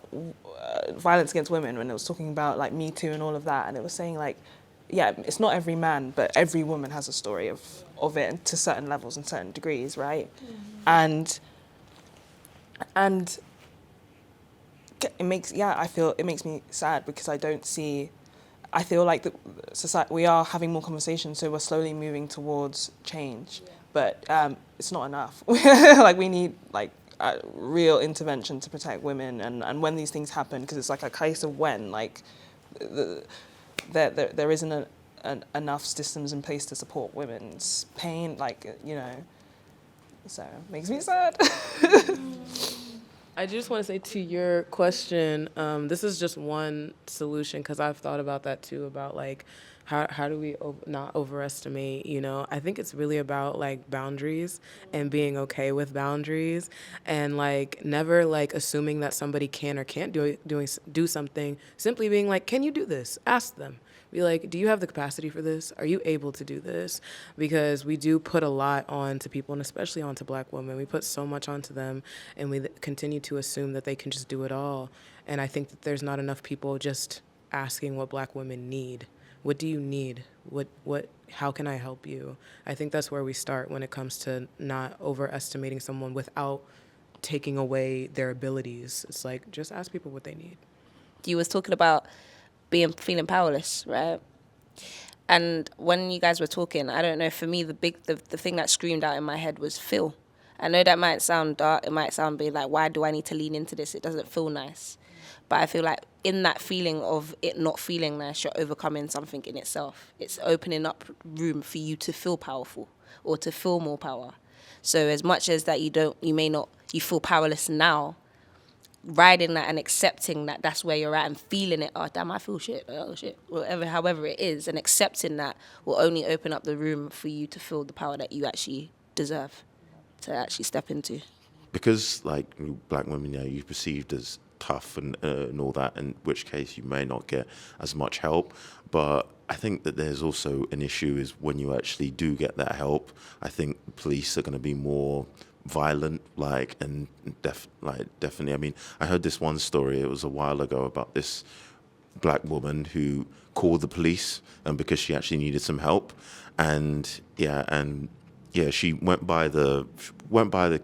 violence against women when it was talking about like Me Too and all of that, and it was saying like, yeah, it's not every man, but every woman has a story of it to certain levels and certain degrees, right? And it makes me sad because I don't see. I feel like the society, we are having more conversations, so we're slowly moving towards change, but it's not enough. Like we need like real intervention to protect women, and when these things happen, because it's like a case of when, like there isn't enough systems in place to support women's pain, so it makes me sad. I just want to say to your question, this is just one solution, because I've thought about that too, about like how do we not overestimate, I think it's really about like boundaries and being okay with boundaries, and like never like assuming that somebody can or can't do something, simply being like, can you do this? Ask them. Be like, do you have the capacity for this? Are you able to do this? Because we do put a lot on to people, and especially onto Black women. We put so much onto them, and we continue to assume that they can just do it all. And I think that there's not enough people just asking what Black women need. What do you need? How can I help you? I think that's where we start when it comes to not overestimating someone without taking away their abilities. It's like, just ask people what they need. You was talking about feeling powerless, right? And when you guys were talking, I don't know, for me, the thing that screamed out in my head was feel. I know that might sound dark, it might sound big, like, why do I need to lean into this? It doesn't feel nice. But I feel like in that feeling of it not feeling nice, you're overcoming something in itself. It's opening up room for you to feel powerful or to feel more power. So as much as that you feel powerless now, riding that and accepting that that's where you're at and feeling it, oh damn, I feel shit, oh shit, whatever, however it is, and accepting that will only open up the room for you to feel the power that you actually deserve to actually step into. Because like Black women, you're perceived as tough and all that, in which case you may not get as much help. But I think that there's also an issue is when you actually do get that help, I think police are going to be more violent, definitely. I mean, I heard this one story, it was a while ago, about this Black woman who called the police because she actually needed some help, and she went by the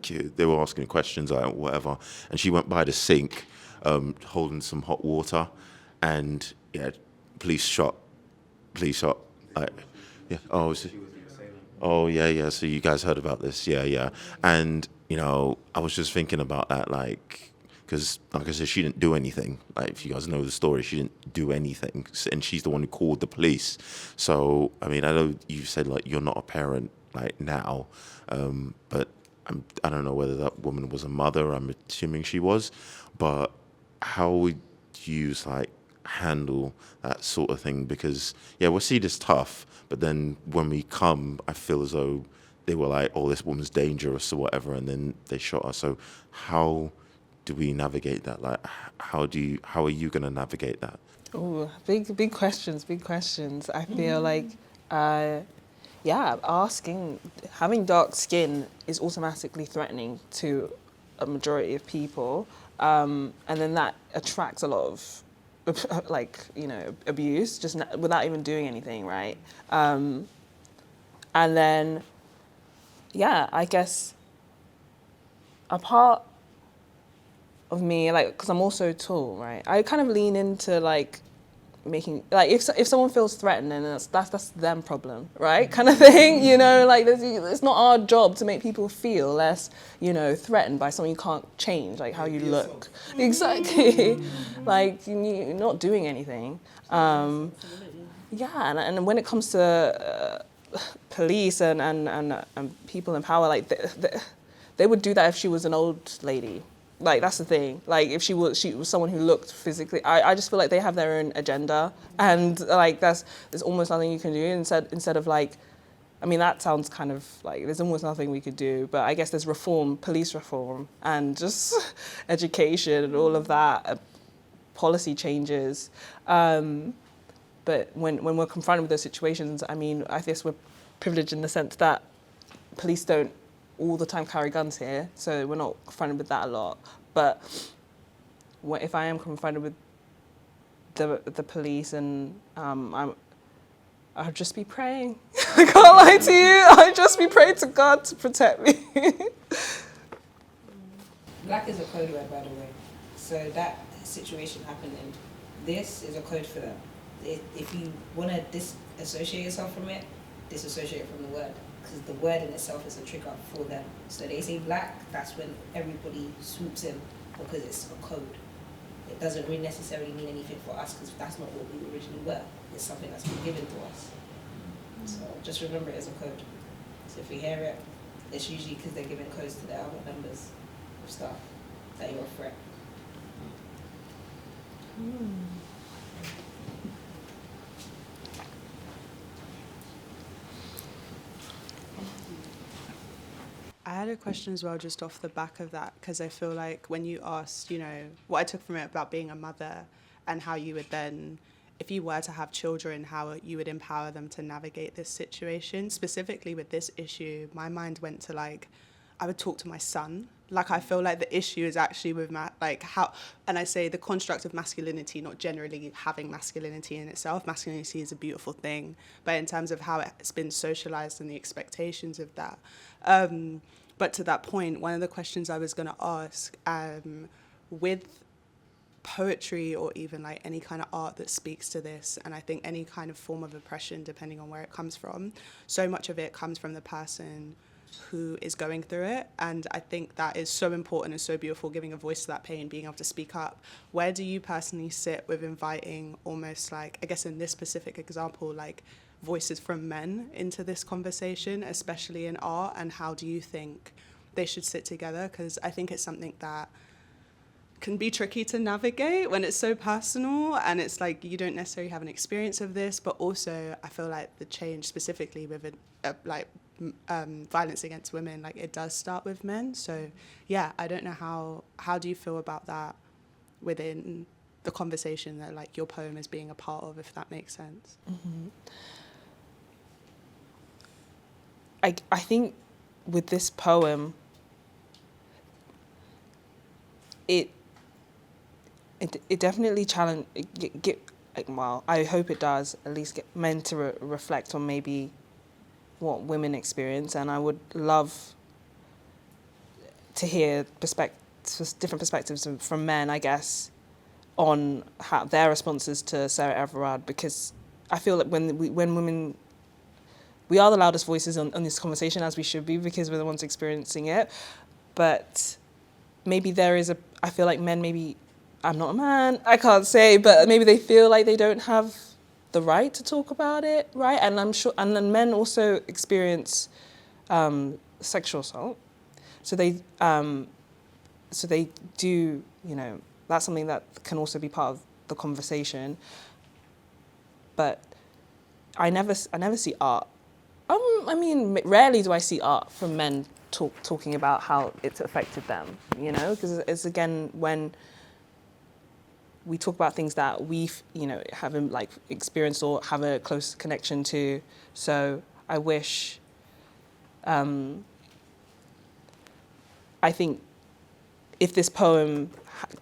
queue. They were asking questions or whatever, and she went by the sink, holding some hot water, and police shot. Oh, yeah. So you guys heard about this? Yeah. And, I was just thinking about that, because, like I said, she didn't do anything. Like, if you guys know the story, she didn't do anything. And she's the one who called the police. So, I mean, I know you said, you're not a parent, now. But I don't know whether that woman was a mother. I'm assuming she was. But how would you, handle that sort of thing? Because, we'll see this tough. But then when we come, I feel as though they were like, oh, this woman's dangerous or whatever, and then they shot her. So how do we navigate that? How are you going to navigate that? Oh, big questions. I feel like, having dark skin is automatically threatening to a majority of people. And then that attracts a lot of abuse, just without even doing anything, right? And then, I guess a part of me, because I'm also tall, right? I kind of lean into making, if someone feels threatened, then that's them problem, right? Kind of thing, it's not our job to make people feel less, threatened by something you can't change, like how you look. Exactly. You're not doing anything. And when it comes to police and people in power, they would do that if she was an old lady. That's the thing. If she was someone who looked physically, I just feel like they have their own agenda, and there's almost nothing you can do instead of I mean, that sounds kind of like there's almost nothing we could do, but I guess there's reform, police reform, and just education and all of that, policy changes. But when we're confronted with those situations, I mean, I guess we're privileged in the sense that police don't all the time carry guns here, so we're not confronted with that a lot. But if I am confronted with the police, and I'll just be praying. I can't lie to you. I'll just be praying to God to protect me. Black is a code word, by the way. So that situation happened, and this is a code for them. If you want to disassociate yourself from it, disassociate from the word. Because the word in itself is a trigger for them. So they say black, that's when everybody swoops in, because it's a code. It doesn't really necessarily mean anything for us, because that's not what we originally were. It's something that's been given to us. So just remember it as a code. So if we hear it, it's usually because they're giving codes to their other members of staff that you're a threat. I had a question as well, just off the back of that, because I feel like when you asked, you know, what I took from it about being a mother and how you would then, if you were to have children, how you would empower them to navigate this situation. Specifically with this issue, my mind went to like, I would talk to my son. Like, I feel like the issue is actually with how, and I say the construct of masculinity, not generally having masculinity in itself. Masculinity is a beautiful thing, but in terms of how it's been socialized and the expectations of that. But to that point, one of the questions I was going to ask, with poetry or even like any kind of art that speaks to this, and I think any kind of form of oppression, depending on where it comes from, so much of it comes from the person who is going through it. And I think that is so important and so beautiful, giving a voice to that pain, being able to speak up. Where do you personally sit with inviting almost like, I guess in this specific example, like voices from men into this conversation, especially in art, and how do you think they should sit together? Because I think it's something that can be tricky to navigate when it's so personal, and it's like you don't necessarily have an experience of this, but also I feel like the change specifically with violence against women, like it does start with men. So yeah, I don't know how do you feel about that within the conversation that like your poem is being a part of, if that makes sense? Mm-hmm. I think with this poem, it definitely well, I hope it does at least get men to reflect on maybe what women experience, and I would love to hear different perspectives from men, I guess, on how their responses to Sarah Everard, because I feel like when women, we are the loudest voices on this conversation, as we should be, because we're the ones experiencing it. But maybe I feel like men, maybe, I'm not a man, I can't say, but maybe they feel like they don't have the right to talk about it, right? And I'm sure, and then men also experience sexual assault. So they do, you know, that's something that can also be part of the conversation. But I never see art. I mean, rarely do I see art from men talking about how it's affected them, you know, because it's again when we talk about things that we've, you know, haven't like experienced or have a close connection to. So I wish, I think, if this poem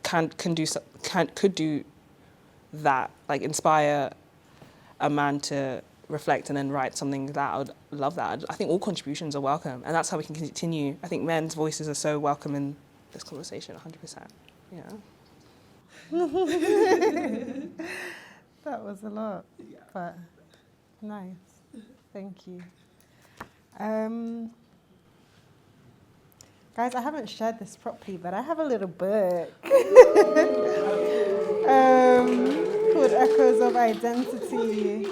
could do that, like inspire a man to reflect and then write something, that I would love that. I think all contributions are welcome, and that's how we can continue. I think men's voices are so welcome in this conversation, 100%. Yeah. That was a lot, but nice. Thank you. Guys, I haven't shared this properly, but I have a little book called Echoes of Identity.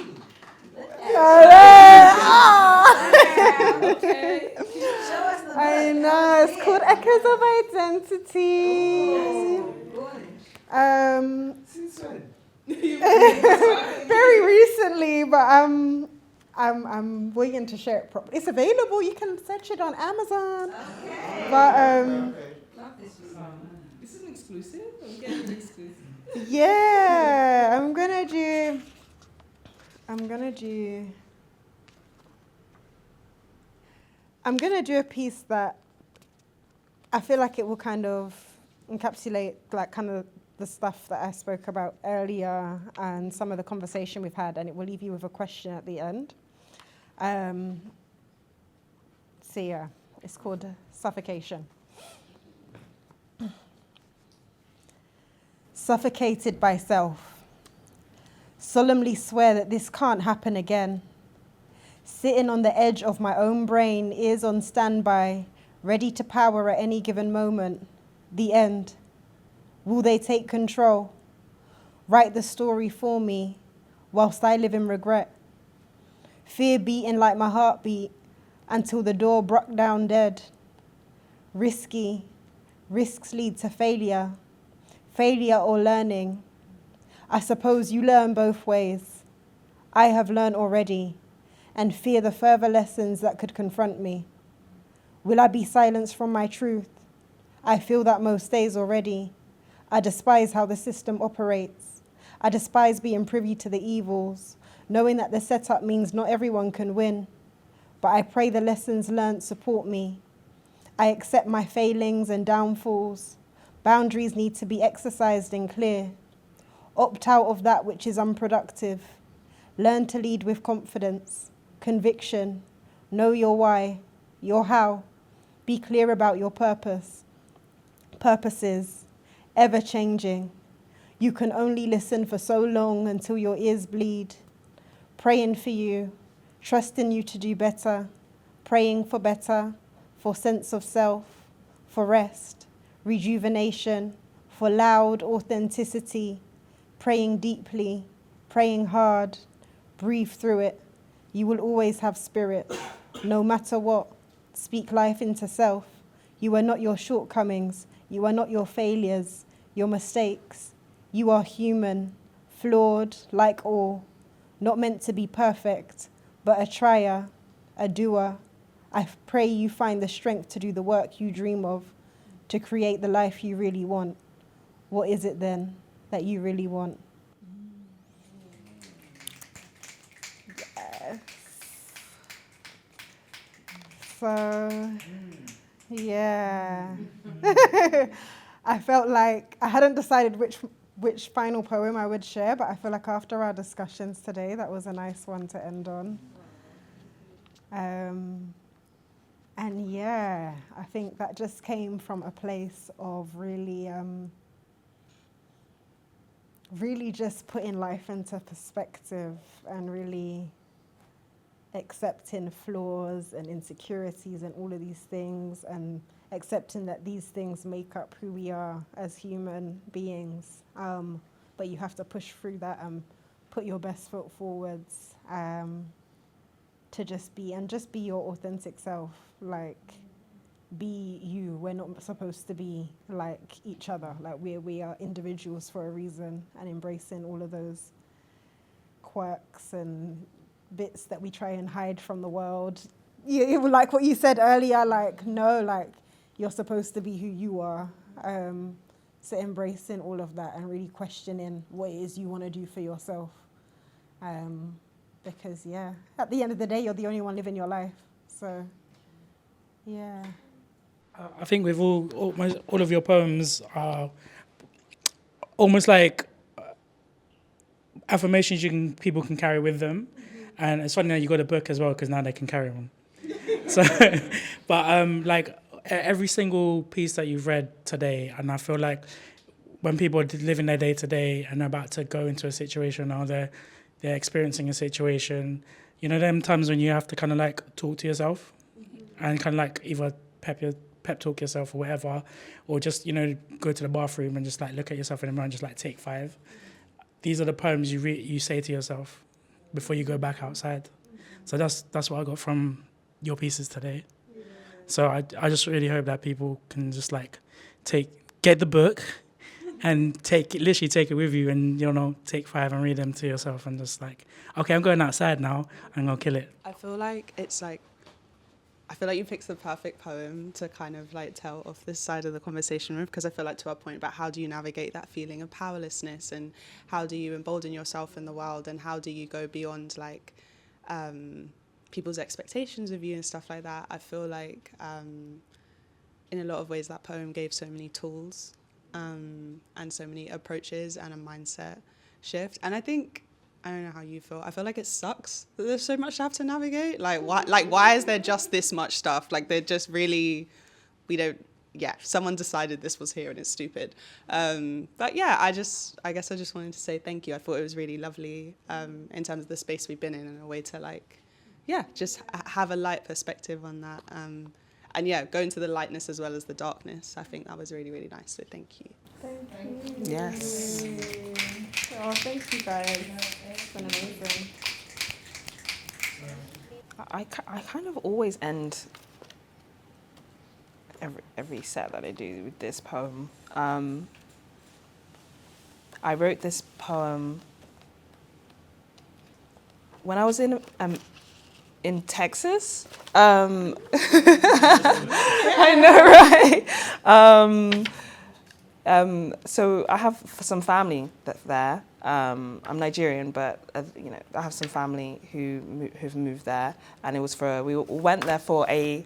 I know, it's called Echoes of Identity. Very recently, but I'm waiting to share it properly. It's available. You can search it on Amazon. Okay. But This is an exclusive. I'm getting an exclusive. yeah, I'm gonna do a piece that I feel like it will kind of encapsulate like kind of the stuff that I spoke about earlier and some of the conversation we've had, and it will leave you with a question at the end. So yeah, it's called Suffocation. Suffocated by self. Solemnly swear that this can't happen again. Sitting on the edge of my own brain, ears on standby, ready to power at any given moment. The end. Will they take control? Write the story for me, whilst I live in regret. Fear beating like my heartbeat, until the door broke down dead. Risky. Risks lead to failure. Failure or learning. I suppose you learn both ways. I have learned already, and fear the further lessons that could confront me. Will I be silenced from my truth? I feel that most days already. I despise how the system operates. I despise being privy to the evils, knowing that the setup means not everyone can win. But I pray the lessons learned support me. I accept my failings and downfalls. Boundaries need to be exercised and clear. Opt out of that which is unproductive. Learn to lead with confidence, conviction. Know your why, your how. Be clear about your purpose. Purposes, ever changing. You can only listen for so long until your ears bleed. Praying for you, trusting you to do better. Praying for better, for sense of self, for rest. Rejuvenation, for loud authenticity, praying deeply, praying hard, breathe through it. You will always have spirit, no matter what. Speak life into self. You are not your shortcomings. You are not your failures, your mistakes. You are human, flawed like all, not meant to be perfect, but a trier, a doer. I pray you find the strength to do the work you dream of, to create the life you really want. What is it then that you really want? Yes. So, yeah. I felt like I hadn't decided which final poem I would share, but I feel like after our discussions today, that was a nice one to end on. And yeah, I think that just came from a place of really just putting life into perspective and really accepting flaws and insecurities and all of these things, and accepting that these things make up who we are as human beings. But you have to push through that and put your best foot forwards. To just be your authentic self, like be you. We're not supposed to be like each other. Like we are individuals for a reason, and embracing all of those quirks and bits that we try and hide from the world. You like what you said earlier, like no, like you're supposed to be who you are. So embracing all of that and really questioning what it is you want to do for yourself. Because, yeah, at the end of the day, you're the only one living your life. So, yeah. I think with all of your poems are almost like affirmations people can carry with them. Mm-hmm. And it's funny that you got a book as well, because now they can carry them. So, but like every single piece that you've read today, and I feel like when people are living their day to day and are about to go into a situation, or they're experiencing a situation, you know, them times when you have to kind of like talk to yourself, mm-hmm. and kind of like either pep talk yourself or whatever, or just, you know, go to the bathroom and just like look at yourself in the mirror and just like take 5. Mm-hmm. These are the poems you say to yourself before you go back outside. Mm-hmm. So that's what I got from your pieces today. Yeah. So I just really hope that people can just like get the book and literally take it with you, and take 5 and read them to yourself, and just like, okay, I'm going outside now, I'm gonna kill it. I feel like you picked the perfect poem to kind of like tell off this side of the conversation with, because I feel like to our point about how do you navigate that feeling of powerlessness, and how do you embolden yourself in the world, and how do you go beyond like people's expectations of you and stuff like that. I feel like in a lot of ways that poem gave so many tools and so many approaches and a mindset shift. And I don't know how you feel. I feel like it sucks that there's so much to have to navigate. Why is there just this much stuff? Like, they're just really, someone decided this was here and it's stupid. But yeah, I guess I just wanted to say thank you. I thought it was really lovely in terms of the space we've been in a way to just have a light perspective on that. And yeah, go into the lightness as well as the darkness. I think that was really, really nice. So thank you. Thank you. Yes. Oh, thank you guys. It's been amazing. I kind of always end every set that I do with this poem. I wrote this poem when I was in Texas. I know, right? So I have some family there. I'm Nigerian, but I have some family who've moved there, and it was we went there for a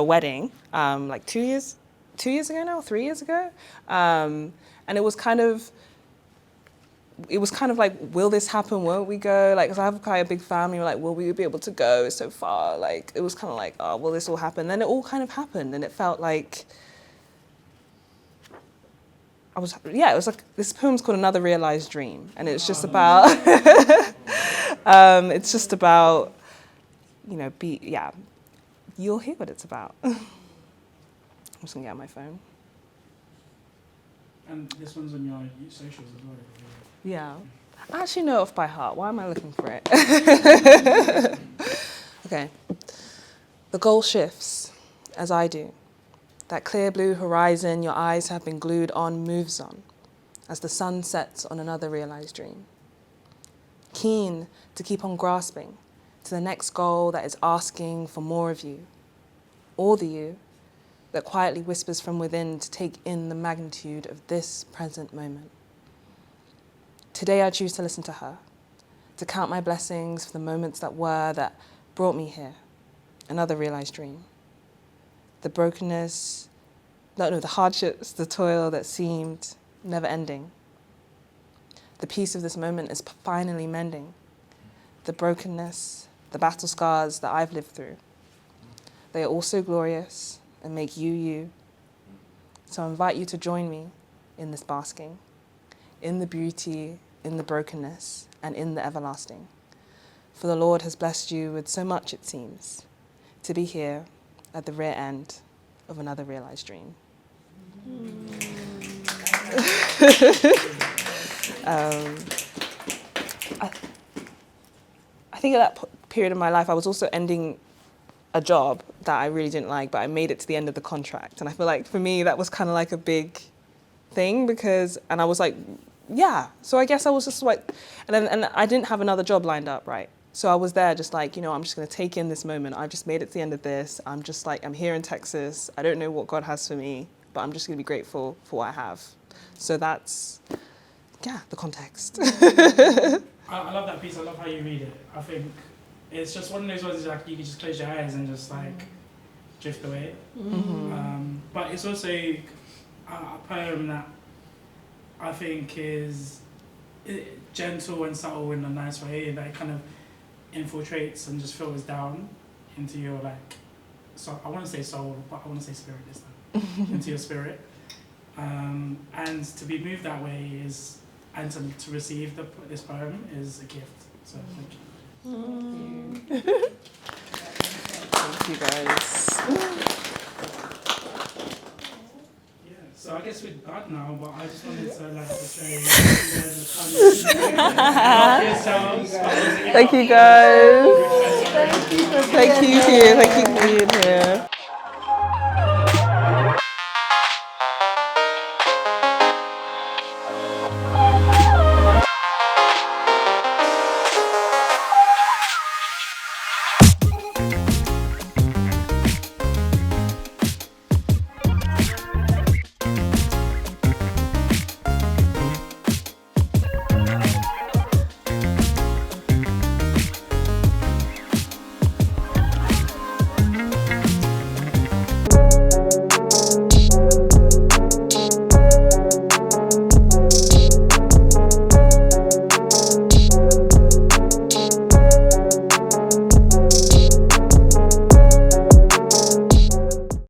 wedding, like 2 years ago now, 3 years ago, and it was kind of like, will this happen? Won't we go? Like, because I have quite a big family. We're like, will we be able to go so far? Like, it was kind of like, oh, will this all happen? Then it all kind of happened, and it felt like it was like, this poem's called Another Realized Dream, and it's just about, it's just about, you'll hear what it's about. I'm just gonna get out my phone. And this one's on your socials as well. Yeah. I actually know it off by heart. Why am I looking for it? Okay. The goal shifts, as I do. That clear blue horizon your eyes have been glued on moves on, as the sun sets on another realized dream. Keen to keep on grasping to the next goal that is asking for more of you, or the you that quietly whispers from within to take in the magnitude of this present moment. Today I choose to listen to her, to count my blessings for the moments that were, that brought me here, another realized dream. The brokenness, the hardships, the toil that seemed never ending. The peace of this moment is finally mending. The brokenness, the battle scars that I've lived through. They are also glorious and make you, you. So I invite you to join me in this basking, in the beauty, in the brokenness, and in the everlasting. For the Lord has blessed you with so much, it seems, to be here at the rear end of another realized dream. I think at that period of my life, I was also ending a job that I really didn't like, but I made it to the end of the contract. And I feel like for me, that was kind of like a big thing and I was like, yeah. So I guess I was just like, and I didn't have another job lined up, right? So I was there just like, I'm just going to take in this moment. I've just made it to the end of this. I'm just like, I'm here in Texas. I don't know what God has for me, but I'm just going to be grateful for what I have. So that's, the context. I love that piece. I love how you read it. I think it's just one of those ones like you can just close your eyes and just like drift away. Mm-hmm. But it's also a poem that I think is gentle and subtle in a nice way, that kind of infiltrates and just filters down into your so I want to say soul, but I want to say spirit this time, into your spirit. And to be moved that way and to receive this poem is a gift. So thank you. Thank you guys. So I guess we're done now, but I just wanted to say Thank you guys. Thank you for being here.